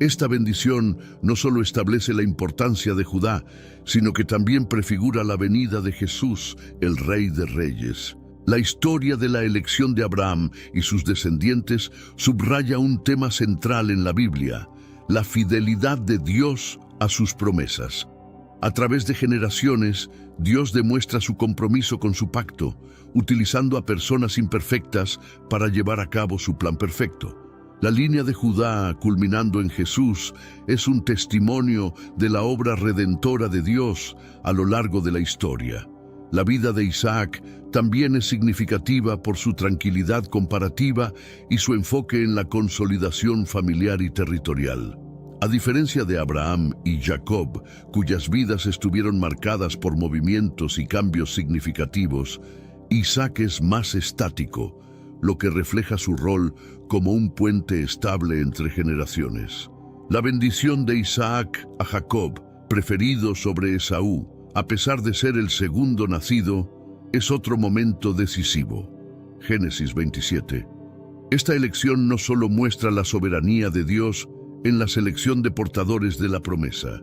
Esta bendición no solo establece la importancia de Judá, sino que también prefigura la venida de Jesús, el Rey de Reyes. La historia de la elección de Abraham y sus descendientes subraya un tema central en la Biblia: la fidelidad de Dios a sus promesas. A través de generaciones, Dios demuestra su compromiso con su pacto, utilizando a personas imperfectas para llevar a cabo su plan perfecto. La línea de Judá, culminando en Jesús, es un testimonio de la obra redentora de Dios a lo largo de la historia. La vida de Isaac también es significativa por su tranquilidad comparativa y su enfoque en la consolidación familiar y territorial. A diferencia de Abraham y Jacob, cuyas vidas estuvieron marcadas por movimientos y cambios significativos, Isaac es más estático, lo que refleja su rol como un puente estable entre generaciones. La bendición de Isaac a Jacob, preferido sobre Esaú, a pesar de ser el segundo nacido, es otro momento decisivo. Génesis 27. Esta elección no solo muestra la soberanía de Dios en la selección de portadores de la promesa,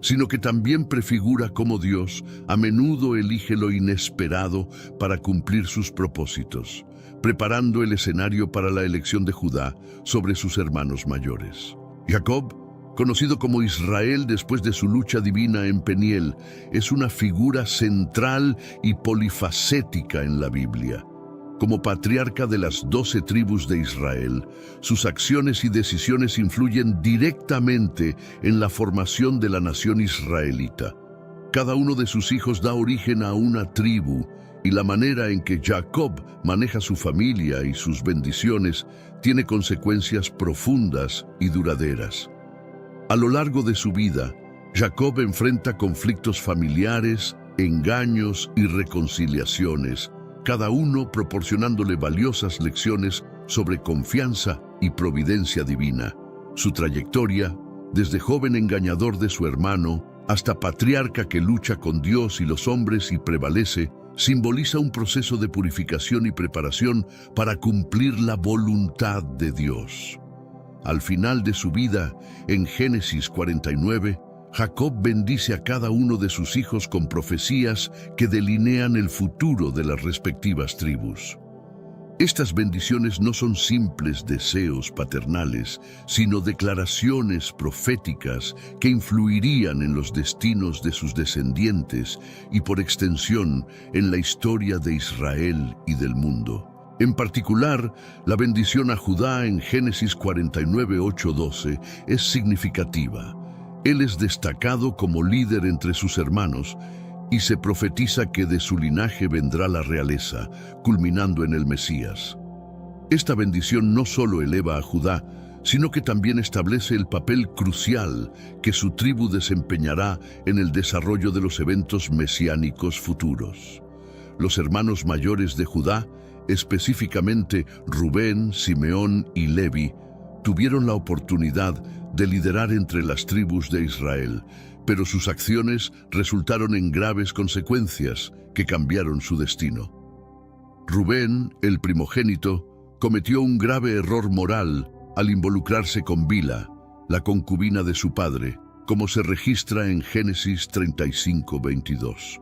sino que también prefigura cómo Dios a menudo elige lo inesperado para cumplir sus propósitos, preparando el escenario para la elección de Judá sobre sus hermanos mayores. Jacob, conocido como Israel después de su lucha divina en Peniel, es una figura central y polifacética en la Biblia. Como patriarca de las 12 tribus de Israel, sus acciones y decisiones influyen directamente en la formación de la nación israelita. Cada uno de sus hijos da origen a una tribu, y la manera en que Jacob maneja su familia y sus bendiciones tiene consecuencias profundas y duraderas. A lo largo de su vida, Jacob enfrenta conflictos familiares, engaños y reconciliaciones, cada uno proporcionándole valiosas lecciones sobre confianza y providencia divina. Su trayectoria, desde joven engañador de su hermano hasta patriarca que lucha con Dios y los hombres y prevalece, simboliza un proceso de purificación y preparación para cumplir la voluntad de Dios. Al final de su vida, en Génesis 49, Jacob bendice a cada uno de sus hijos con profecías que delinean el futuro de las respectivas tribus. Estas bendiciones no son simples deseos paternales, sino declaraciones proféticas que influirían en los destinos de sus descendientes y, por extensión, en la historia de Israel y del mundo. En particular, la bendición a Judá en Génesis 49, 8-12 es significativa. Él es destacado como líder entre sus hermanos y se profetiza que de su linaje vendrá la realeza, culminando en el Mesías. Esta bendición no solo eleva a Judá, sino que también establece el papel crucial que su tribu desempeñará en el desarrollo de los eventos mesiánicos futuros. Los hermanos mayores de Judá, específicamente Rubén, Simeón y Levi, tuvieron la oportunidad de liderar entre las tribus de Israel, pero sus acciones resultaron en graves consecuencias que cambiaron su destino. Rubén, el primogénito, cometió un grave error moral al involucrarse con Bila, la concubina de su padre, como se registra en Génesis 35:22.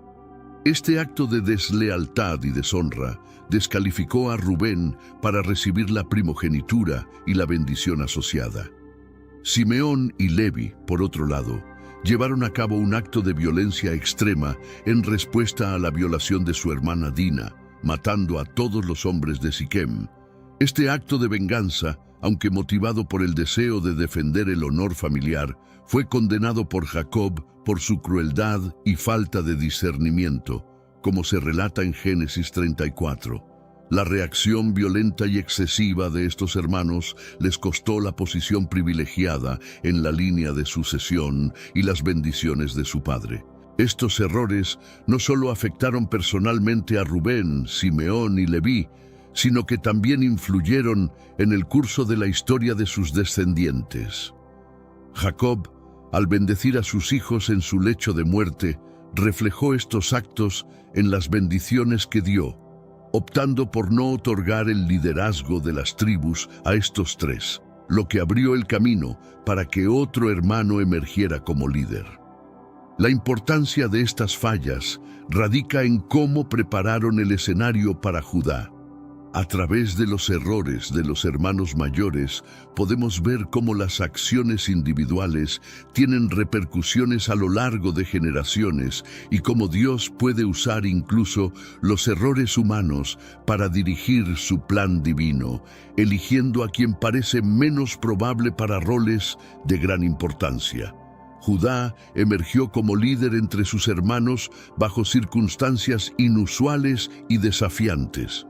Este acto de deslealtad y deshonra descalificó a Rubén para recibir la primogenitura y la bendición asociada. Simeón y Levi, por otro lado, llevaron a cabo un acto de violencia extrema en respuesta a la violación de su hermana Dina, matando a todos los hombres de Siquem. Este acto de venganza, aunque motivado por el deseo de defender el honor familiar, fue condenado por Jacob por su crueldad y falta de discernimiento, como se relata en Génesis 34. La reacción violenta y excesiva de estos hermanos les costó la posición privilegiada en la línea de sucesión y las bendiciones de su padre. Estos errores no solo afectaron personalmente a Rubén, Simeón y Leví, sino que también influyeron en el curso de la historia de sus descendientes. Jacob, al bendecir a sus hijos en su lecho de muerte, reflejó estos actos en las bendiciones que dio, optando por no otorgar el liderazgo de las tribus a estos tres, lo que abrió el camino para que otro hermano emergiera como líder. La importancia de estas fallas radica en cómo prepararon el escenario para Judá. A través de los errores de los hermanos mayores, podemos ver cómo las acciones individuales tienen repercusiones a lo largo de generaciones y cómo Dios puede usar incluso los errores humanos para dirigir su plan divino, eligiendo a quien parece menos probable para roles de gran importancia. Judá emergió como líder entre sus hermanos bajo circunstancias inusuales y desafiantes.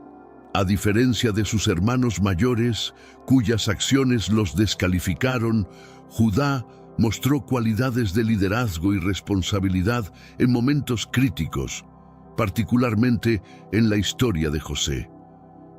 A diferencia de sus hermanos mayores, cuyas acciones los descalificaron, Judá mostró cualidades de liderazgo y responsabilidad en momentos críticos, particularmente en la historia de José.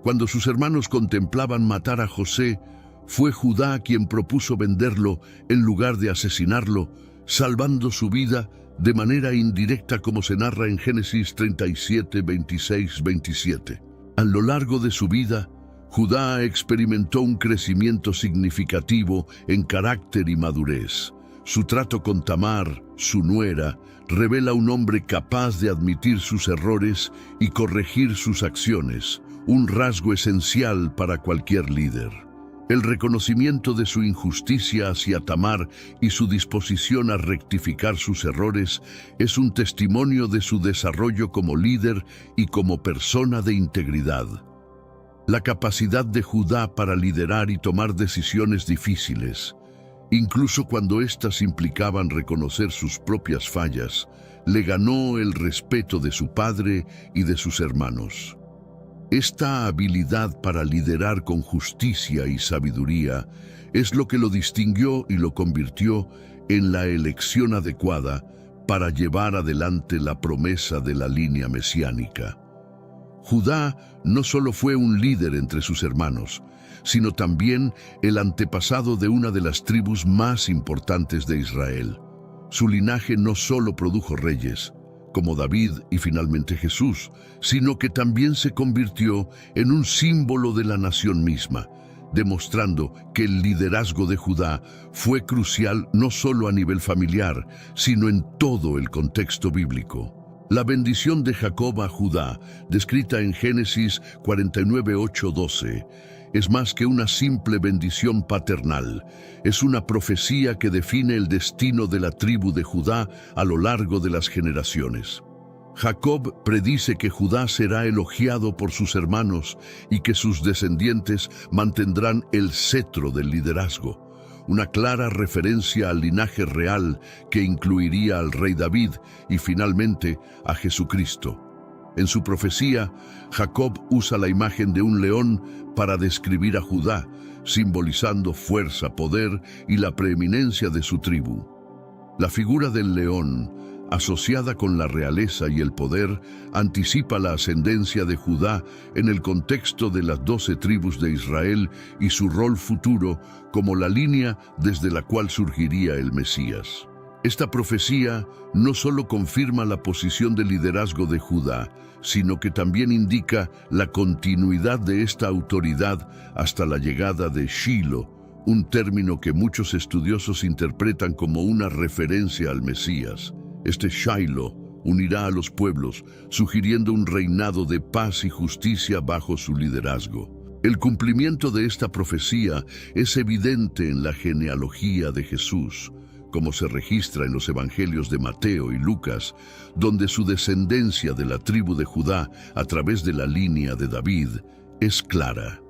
Cuando sus hermanos contemplaban matar a José, fue Judá quien propuso venderlo en lugar de asesinarlo, salvando su vida de manera indirecta, como se narra en Génesis 37, 26, 27. A lo largo de su vida, Judá experimentó un crecimiento significativo en carácter y madurez. Su trato con Tamar, su nuera, revela un hombre capaz de admitir sus errores y corregir sus acciones, un rasgo esencial para cualquier líder. El reconocimiento de su injusticia hacia Tamar y su disposición a rectificar sus errores es un testimonio de su desarrollo como líder y como persona de integridad. La capacidad de Judá para liderar y tomar decisiones difíciles, incluso cuando éstas implicaban reconocer sus propias fallas, le ganó el respeto de su padre y de sus hermanos. Esta habilidad para liderar con justicia y sabiduría es lo que lo distinguió y lo convirtió en la elección adecuada para llevar adelante la promesa de la línea mesiánica. Judá no solo fue un líder entre sus hermanos, sino también el antepasado de una de las tribus más importantes de Israel. Su linaje no solo produjo reyes, como David y finalmente Jesús, sino que también se convirtió en un símbolo de la nación misma, demostrando que el liderazgo de Judá fue crucial no solo a nivel familiar, sino en todo el contexto bíblico. La bendición de Jacob a Judá, descrita en Génesis 49:8-12, es más que una simple bendición paternal. Es una profecía que define el destino de la tribu de Judá a lo largo de las generaciones. Jacob predice que Judá será elogiado por sus hermanos y que sus descendientes mantendrán el cetro del liderazgo, una clara referencia al linaje real que incluiría al rey David y finalmente a Jesucristo. En su profecía, Jacob usa la imagen de un león para describir a Judá, simbolizando fuerza, poder y la preeminencia de su tribu. La figura del león, asociada con la realeza y el poder, anticipa la ascendencia de Judá en el contexto de las 12 tribus de Israel y su rol futuro como la línea desde la cual surgiría el Mesías. Esta profecía no solo confirma la posición de liderazgo de Judá, sino que también indica la continuidad de esta autoridad hasta la llegada de Shiloh, un término que muchos estudiosos interpretan como una referencia al Mesías. Este Shiloh unirá a los pueblos, sugiriendo un reinado de paz y justicia bajo su liderazgo. El cumplimiento de esta profecía es evidente en la genealogía de Jesús, como se registra en los evangelios de Mateo y Lucas, donde su descendencia de la tribu de Judá a través de la línea de David es clara.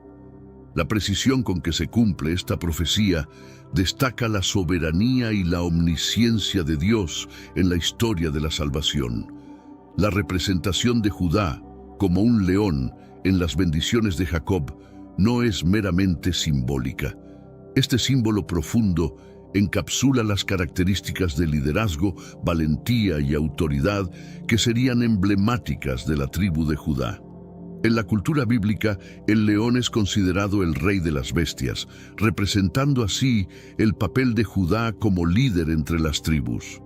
La precisión con que se cumple esta profecía destaca la soberanía y la omnisciencia de Dios en la historia de la salvación. La representación de Judá como un león en las bendiciones de Jacob no es meramente simbólica. Este símbolo profundo encapsula las características de liderazgo, valentía y autoridad que serían emblemáticas de la tribu de Judá. En la cultura bíblica, el león es considerado el rey de las bestias, representando así el papel de Judá como líder entre las tribus.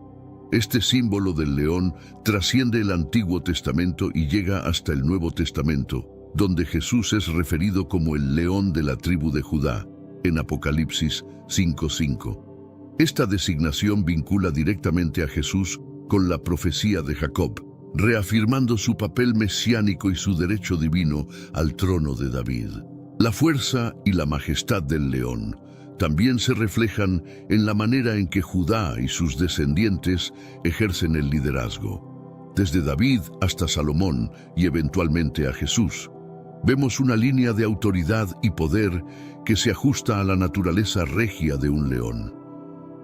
Este símbolo del león trasciende el Antiguo Testamento y llega hasta el Nuevo Testamento, donde Jesús es referido como el león de la tribu de Judá, en Apocalipsis 5:5. Esta designación vincula directamente a Jesús con la profecía de Jacob, reafirmando su papel mesiánico y su derecho divino al trono de David. La fuerza y la majestad del león también se reflejan en la manera en que Judá y sus descendientes ejercen el liderazgo. Desde David hasta Salomón y eventualmente a Jesús, vemos una línea de autoridad y poder que se ajusta a la naturaleza regia de un león.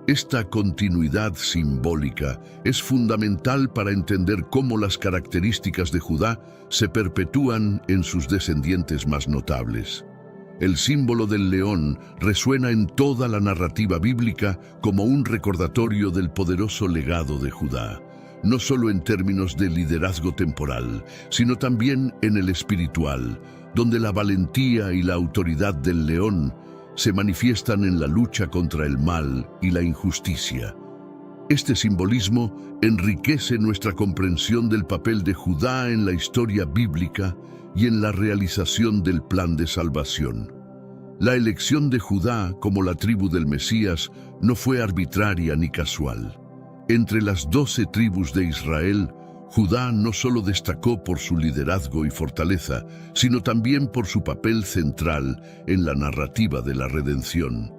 Esta continuidad simbólica es fundamental para entender cómo las características de Judá se perpetúan en sus descendientes más notables. El símbolo del león resuena en toda la narrativa bíblica como un recordatorio del poderoso legado de Judá, no solo en términos de liderazgo temporal, sino también en el espiritual, donde la valentía y la autoridad del león se manifiestan en la lucha contra el mal y la injusticia. Este simbolismo enriquece nuestra comprensión del papel de Judá en la historia bíblica y en la realización del plan de salvación. La elección de Judá como la tribu del Mesías no fue arbitraria ni casual. Entre las 12 tribus de Israel, Judá no solo destacó por su liderazgo y fortaleza, sino también por su papel central en la narrativa de la redención.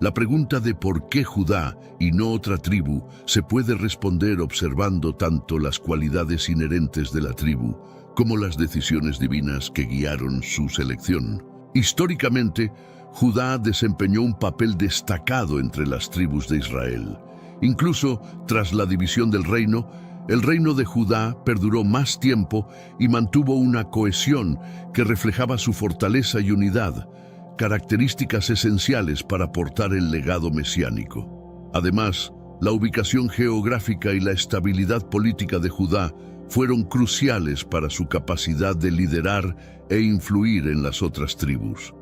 La pregunta de por qué Judá y no otra tribu se puede responder observando tanto las cualidades inherentes de la tribu como las decisiones divinas que guiaron su selección. Históricamente, Judá desempeñó un papel destacado entre las tribus de Israel. Incluso tras la división del reino, el reino de Judá perduró más tiempo y mantuvo una cohesión que reflejaba su fortaleza y unidad, características esenciales para portar el legado mesiánico. Además, la ubicación geográfica y la estabilidad política de Judá fueron cruciales para su capacidad de liderar e influir en las otras tribus.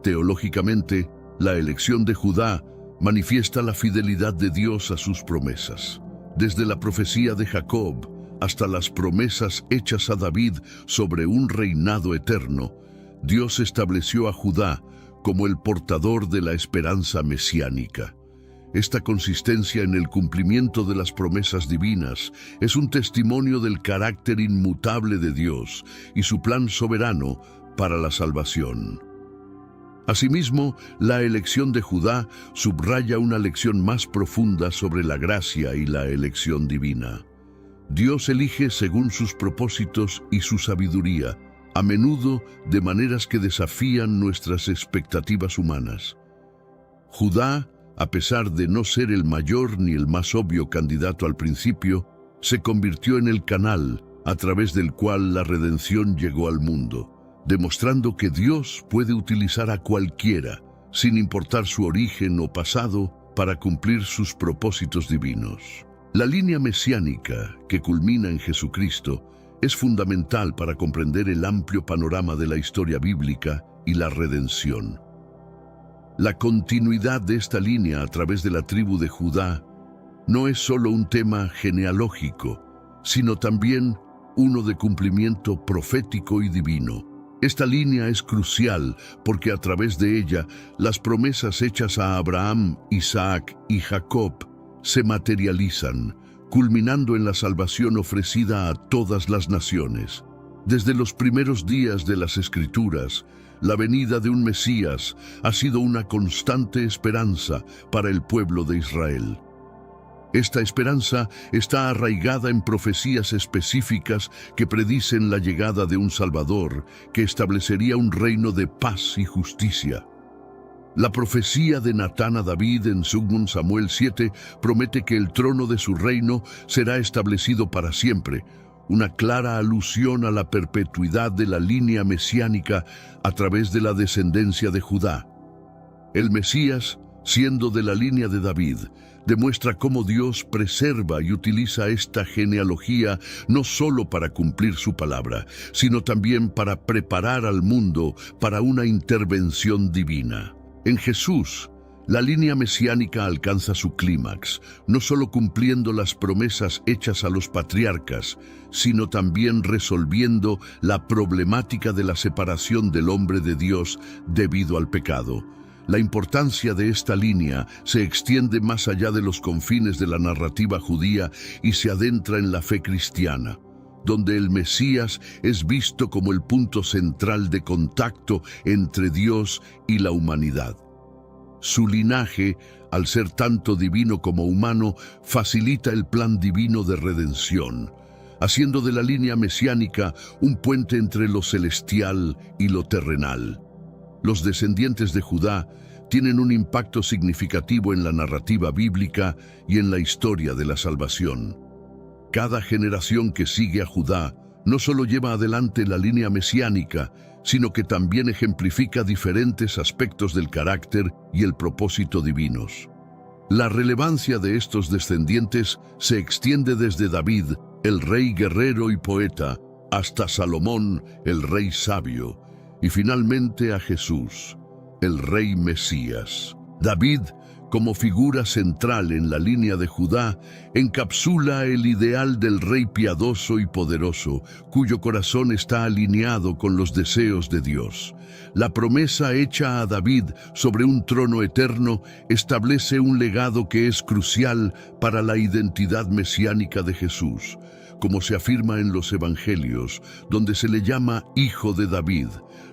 Teológicamente, la elección de Judá manifiesta la fidelidad de Dios a sus promesas. Desde la profecía de Jacob hasta las promesas hechas a David sobre un reinado eterno, Dios estableció a Judá como el portador de la esperanza mesiánica. Esta consistencia en el cumplimiento de las promesas divinas es un testimonio del carácter inmutable de Dios y su plan soberano para la salvación. Asimismo, la elección de Judá subraya una lección más profunda sobre la gracia y la elección divina. Dios elige según sus propósitos y su sabiduría, a menudo de maneras que desafían nuestras expectativas humanas. Judá, a pesar de no ser el mayor ni el más obvio candidato al principio, se convirtió en el canal a través del cual la redención llegó al mundo, demostrando que Dios puede utilizar a cualquiera, sin importar su origen o pasado, para cumplir sus propósitos divinos. La línea mesiánica, que culmina en Jesucristo, es fundamental para comprender el amplio panorama de la historia bíblica y la redención. La continuidad de esta línea a través de la tribu de Judá no es solo un tema genealógico, sino también uno de cumplimiento profético y divino. Esta línea es crucial porque a través de ella las promesas hechas a Abraham, Isaac y Jacob se materializan, culminando en la salvación ofrecida a todas las naciones. Desde los primeros días de las Escrituras, la venida de un Mesías ha sido una constante esperanza para el pueblo de Israel. Esta esperanza está arraigada en profecías específicas que predicen la llegada de un Salvador que establecería un reino de paz y justicia. La profecía de Natán a David en 2 Samuel 7 promete que el trono de su reino será establecido para siempre, una clara alusión a la perpetuidad de la línea mesiánica a través de la descendencia de Judá. El Mesías, siendo de la línea de David, demuestra cómo Dios preserva y utiliza esta genealogía no solo para cumplir su palabra, sino también para preparar al mundo para una intervención divina. En Jesús, la línea mesiánica alcanza su clímax, no solo cumpliendo las promesas hechas a los patriarcas, sino también resolviendo la problemática de la separación del hombre de Dios debido al pecado. La importancia de esta línea se extiende más allá de los confines de la narrativa judía y se adentra en la fe cristiana, donde el Mesías es visto como el punto central de contacto entre Dios y la humanidad. Su linaje, al ser tanto divino como humano, facilita el plan divino de redención, haciendo de la línea mesiánica un puente entre lo celestial y lo terrenal. Los descendientes de Judá tienen un impacto significativo en la narrativa bíblica y en la historia de la salvación. Cada generación que sigue a Judá no solo lleva adelante la línea mesiánica, sino que también ejemplifica diferentes aspectos del carácter y el propósito divinos. La relevancia de estos descendientes se extiende desde David, el rey guerrero y poeta, hasta Salomón, el rey sabio, y finalmente a Jesús, el rey Mesías. David, como figura central en la línea de Judá, encapsula el ideal del rey piadoso y poderoso, cuyo corazón está alineado con los deseos de Dios. La promesa hecha a David sobre un trono eterno establece un legado que es crucial para la identidad mesiánica de Jesús, como se afirma en los Evangelios, donde se le llama Hijo de David,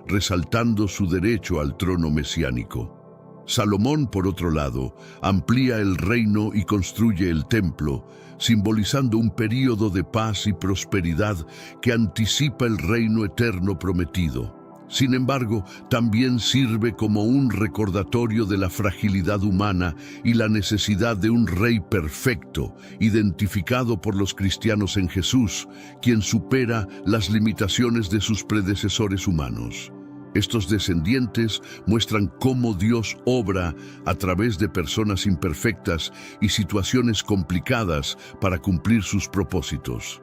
resaltando su derecho al trono mesiánico. Salomón, por otro lado, amplía el reino y construye el templo, simbolizando un período de paz y prosperidad que anticipa el reino eterno prometido. Sin embargo, también sirve como un recordatorio de la fragilidad humana y la necesidad de un rey perfecto, identificado por los cristianos en Jesús, quien supera las limitaciones de sus predecesores humanos. Estos descendientes muestran cómo Dios obra a través de personas imperfectas y situaciones complicadas para cumplir sus propósitos.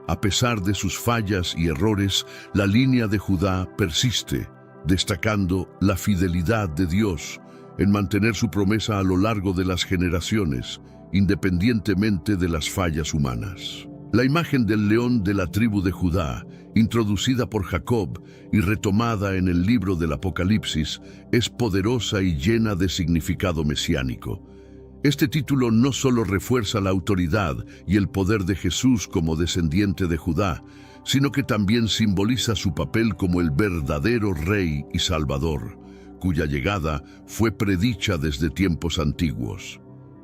A pesar de sus fallas y errores, la línea de Judá persiste, destacando la fidelidad de Dios en mantener su promesa a lo largo de las generaciones, independientemente de las fallas humanas. La imagen del león de la tribu de Judá, introducida por Jacob y retomada en el libro del Apocalipsis, es poderosa y llena de significado mesiánico. Este título no solo refuerza la autoridad y el poder de Jesús como descendiente de Judá, sino que también simboliza su papel como el verdadero Rey y Salvador, cuya llegada fue predicha desde tiempos antiguos.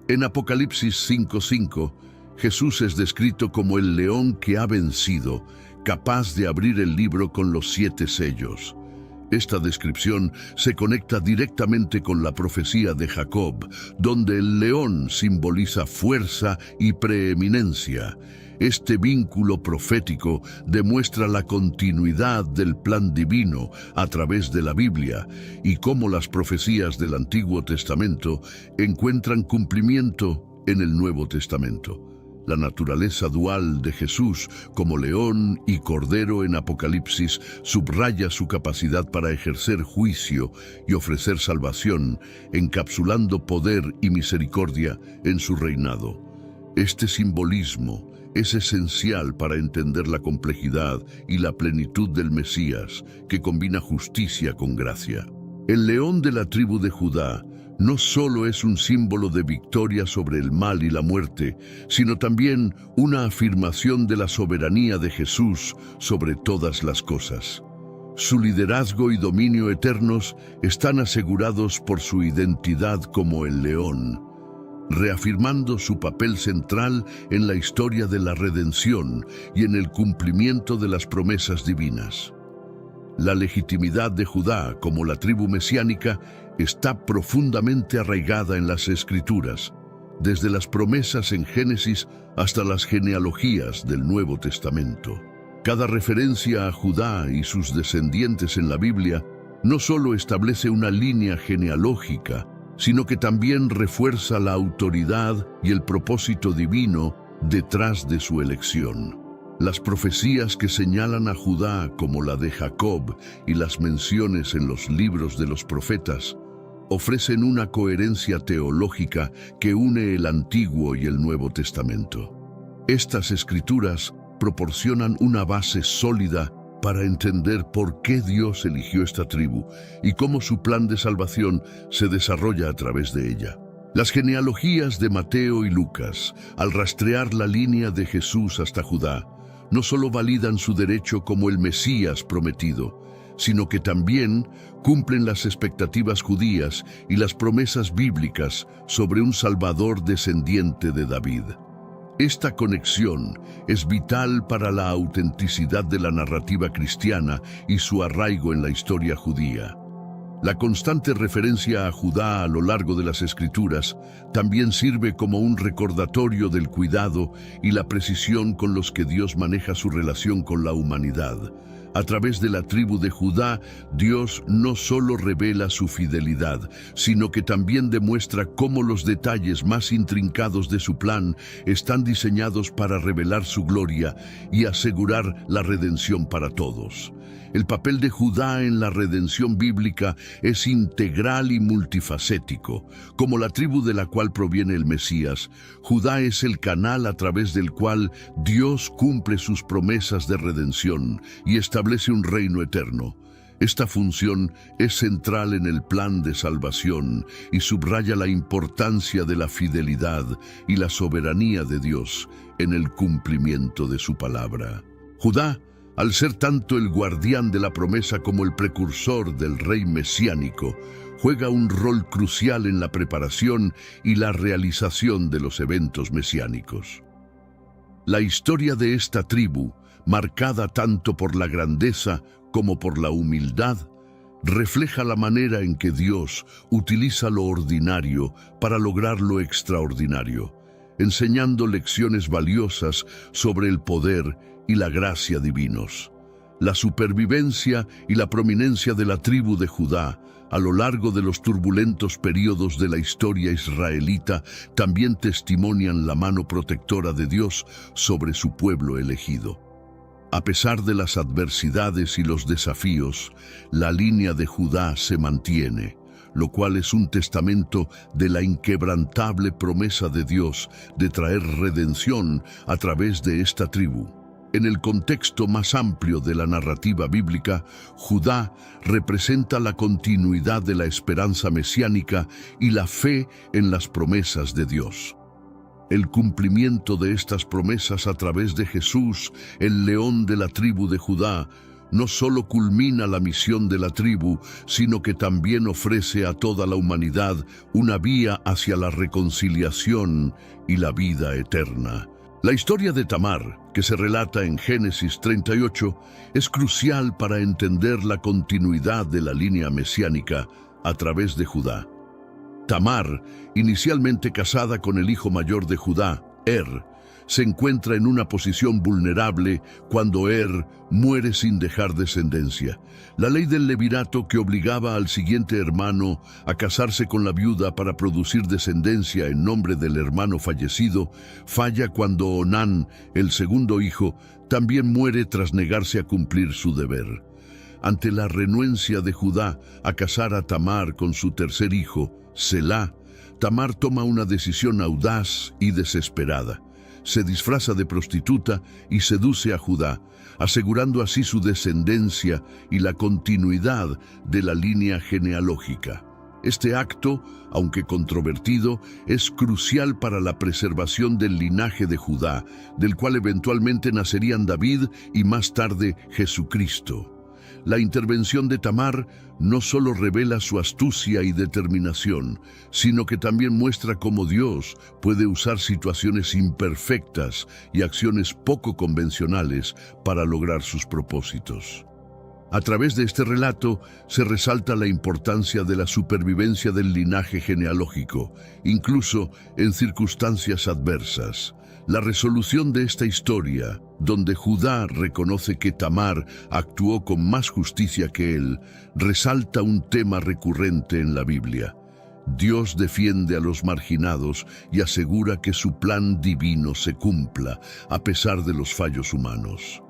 En Apocalipsis 5:5, Jesús es descrito como el león que ha vencido, capaz de abrir el libro con los 7 sellos. Esta descripción se conecta directamente con la profecía de Jacob, donde el león simboliza fuerza y preeminencia. Este vínculo profético demuestra la continuidad del plan divino a través de la Biblia y cómo las profecías del Antiguo Testamento encuentran cumplimiento en el Nuevo Testamento. La naturaleza dual de Jesús como león y cordero en Apocalipsis subraya su capacidad para ejercer juicio y ofrecer salvación, encapsulando poder y misericordia en su reinado. Este simbolismo es esencial para entender la complejidad y la plenitud del Mesías, que combina justicia con gracia. El león de la tribu de Judá no solo es un símbolo de victoria sobre el mal y la muerte, sino también una afirmación de la soberanía de Jesús sobre todas las cosas. Su liderazgo y dominio eternos están asegurados por su identidad como el león, reafirmando su papel central en la historia de la redención y en el cumplimiento de las promesas divinas. La legitimidad de Judá como la tribu mesiánica está profundamente arraigada en las Escrituras, desde las promesas en Génesis hasta las genealogías del Nuevo Testamento. Cada referencia a Judá y sus descendientes en la Biblia no solo establece una línea genealógica, sino que también refuerza la autoridad y el propósito divino detrás de su elección. Las profecías que señalan a Judá como la de Jacob y las menciones en los libros de los profetas ofrecen una coherencia teológica que une el Antiguo y el Nuevo Testamento. Estas escrituras proporcionan una base sólida para entender por qué Dios eligió esta tribu y cómo su plan de salvación se desarrolla a través de ella. Las genealogías de Mateo y Lucas, al rastrear la línea de Jesús hasta Judá, no solo validan su derecho como el Mesías prometido, sino que también cumplen las expectativas judías y las promesas bíblicas sobre un Salvador descendiente de David. Esta conexión es vital para la autenticidad de la narrativa cristiana y su arraigo en la historia judía. La constante referencia a Judá a lo largo de las Escrituras también sirve como un recordatorio del cuidado y la precisión con los que Dios maneja su relación con la humanidad. A través de la tribu de Judá, Dios no solo revela su fidelidad, sino que también demuestra cómo los detalles más intrincados de su plan están diseñados para revelar su gloria y asegurar la redención para todos. El papel de Judá en la redención bíblica es integral y multifacético. Como la tribu de la cual proviene el Mesías, Judá es el canal a través del cual Dios cumple sus promesas de redención y establece un reino eterno. Esta función es central en el plan de salvación y subraya la importancia de la fidelidad y la soberanía de Dios en el cumplimiento de su palabra. Judá, al ser tanto el guardián de la promesa como el precursor del rey mesiánico, juega un rol crucial en la preparación y la realización de los eventos mesiánicos. La historia de esta tribu, marcada tanto por la grandeza como por la humildad, refleja la manera en que Dios utiliza lo ordinario para lograr lo extraordinario, enseñando lecciones valiosas sobre el poder y la gracia divinos. La supervivencia y la prominencia de la tribu de Judá a lo largo de los turbulentos periodos de la historia israelita también testimonian la mano protectora de Dios sobre su pueblo elegido. A pesar de las adversidades y los desafíos, la línea de Judá se mantiene, lo cual es un testamento de la inquebrantable promesa de Dios de traer redención a través de esta tribu. En el contexto más amplio de la narrativa bíblica, Judá representa la continuidad de la esperanza mesiánica y la fe en las promesas de Dios. El cumplimiento de estas promesas a través de Jesús, el león de la tribu de Judá, no solo culmina la misión de la tribu, sino que también ofrece a toda la humanidad una vía hacia la reconciliación y la vida eterna. La historia de Tamar, que se relata en Génesis 38, es crucial para entender la continuidad de la línea mesiánica a través de Judá. Tamar, inicialmente casada con el hijo mayor de Judá, se encuentra en una posición vulnerable cuando muere sin dejar descendencia. La ley del levirato, que obligaba al siguiente hermano a casarse con la viuda para producir descendencia en nombre del hermano fallecido, falla cuando Onán, el segundo hijo, también muere tras negarse a cumplir su deber. Ante la renuencia de Judá a casar a Tamar con su tercer hijo, Selá, Tamar toma una decisión audaz y desesperada. Se disfraza de prostituta y seduce a Judá, asegurando así su descendencia y la continuidad de la línea genealógica. Este acto, aunque controvertido, es crucial para la preservación del linaje de Judá, del cual eventualmente nacerían David y más tarde Jesucristo. La intervención de Tamar no solo revela su astucia y determinación, sino que también muestra cómo Dios puede usar situaciones imperfectas y acciones poco convencionales para lograr sus propósitos. A través de este relato se resalta la importancia de la supervivencia del linaje genealógico, incluso en circunstancias adversas. La resolución de esta historia, donde Judá reconoce que Tamar actuó con más justicia que él, resalta un tema recurrente en la Biblia. Dios defiende a los marginados y asegura que su plan divino se cumpla, a pesar de los fallos humanos.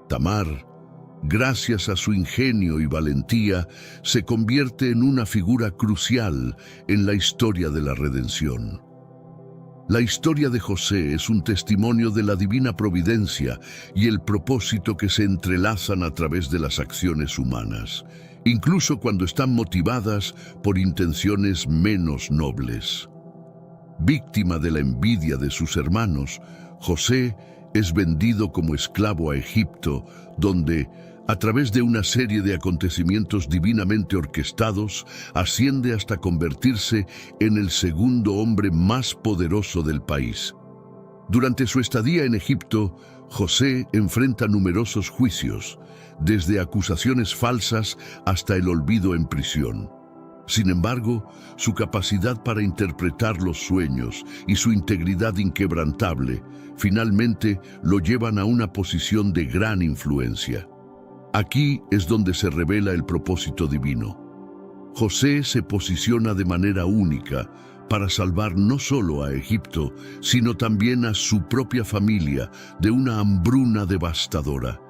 Tamar, gracias a su ingenio y valentía, se convierte en una figura crucial en la historia de la redención. La historia de José es un testimonio de la divina providencia y el propósito que se entrelazan a través de las acciones humanas, incluso cuando están motivadas por intenciones menos nobles. Víctima de la envidia de sus hermanos, José es vendido como esclavo a Egipto, donde, a través de una serie de acontecimientos divinamente orquestados, asciende hasta convertirse en el segundo hombre más poderoso del país. Durante su estadía en Egipto, José enfrenta numerosos juicios, desde acusaciones falsas hasta el olvido en prisión. Sin embargo, su capacidad para interpretar los sueños y su integridad inquebrantable finalmente lo llevan a una posición de gran influencia. Aquí es donde se revela el propósito divino. José se posiciona de manera única para salvar no solo a Egipto, sino también a su propia familia de una hambruna devastadora.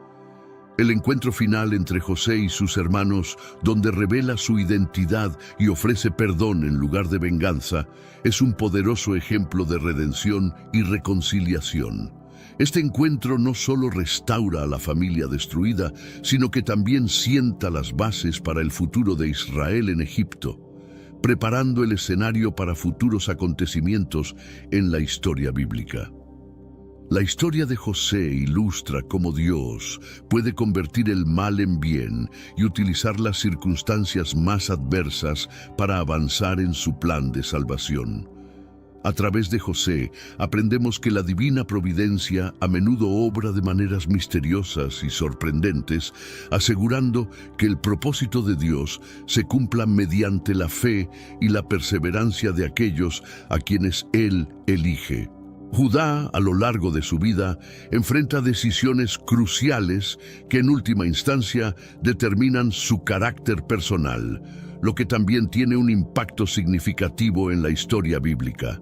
El encuentro final entre José y sus hermanos, donde revela su identidad y ofrece perdón en lugar de venganza, es un poderoso ejemplo de redención y reconciliación. Este encuentro no solo restaura a la familia destruida, sino que también sienta las bases para el futuro de Israel en Egipto, preparando el escenario para futuros acontecimientos en la historia bíblica. La historia de José ilustra cómo Dios puede convertir el mal en bien y utilizar las circunstancias más adversas para avanzar en su plan de salvación. A través de José aprendemos que la divina providencia a menudo obra de maneras misteriosas y sorprendentes, asegurando que el propósito de Dios se cumpla mediante la fe y la perseverancia de aquellos a quienes Él elige. Judá, a lo largo de su vida, enfrenta decisiones cruciales que en última instancia determinan su carácter personal, lo que también tiene un impacto significativo en la historia bíblica.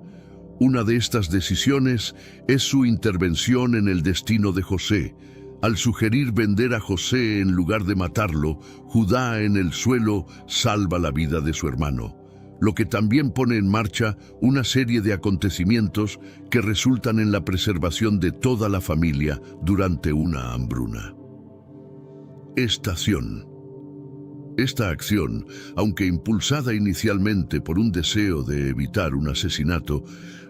Una de estas decisiones es su intervención en el destino de José. Al sugerir vender a José en lugar de matarlo, Judá en el suelo salva la vida de su hermano. lo que también pone en marcha una serie de acontecimientos que resultan en la preservación de toda la familia durante una hambruna. Estación. Esta acción, aunque impulsada inicialmente por un deseo de evitar un asesinato,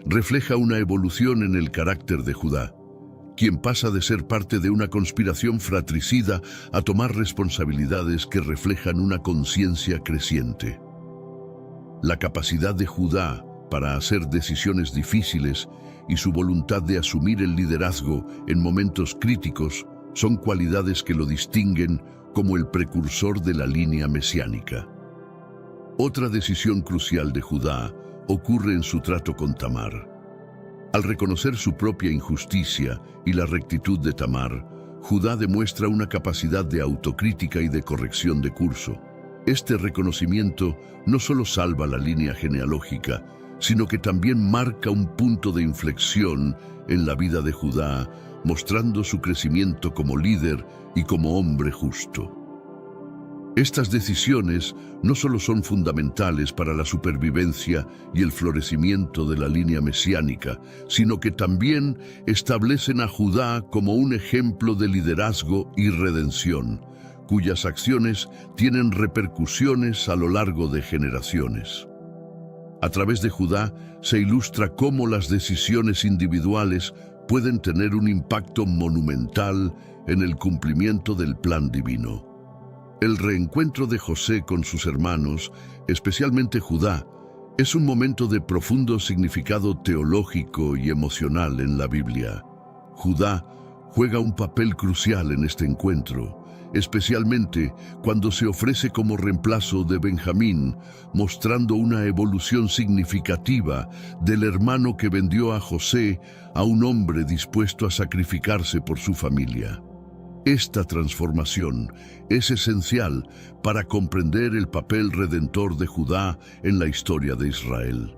refleja una evolución en el carácter de Judá, quien pasa de ser parte de una conspiración fratricida a tomar responsabilidades que reflejan una conciencia creciente. La capacidad de Judá para hacer decisiones difíciles y su voluntad de asumir el liderazgo en momentos críticos son cualidades que lo distinguen como el precursor de la línea mesiánica. Otra decisión crucial de Judá ocurre en su trato con Tamar. Al reconocer su propia injusticia y la rectitud de Tamar, Judá demuestra una capacidad de autocrítica y de corrección de curso. Este reconocimiento no solo salva la línea genealógica, sino que también marca un punto de inflexión en la vida de Judá, mostrando su crecimiento como líder y como hombre justo. Estas decisiones no solo son fundamentales para la supervivencia y el florecimiento de la línea mesiánica, sino que también establecen a Judá como un ejemplo de liderazgo y redención, cuyas acciones tienen repercusiones a lo largo de generaciones. A través de Judá se ilustra cómo las decisiones individuales pueden tener un impacto monumental en el cumplimiento del plan divino. El reencuentro de José con sus hermanos, especialmente Judá, es un momento de profundo significado teológico y emocional en la Biblia. Judá juega un papel crucial en este encuentro, especialmente cuando se ofrece como reemplazo de Benjamín, mostrando una evolución significativa del hermano que vendió a José a un hombre dispuesto a sacrificarse por su familia. Esta transformación es esencial para comprender el papel redentor de Judá en la historia de Israel.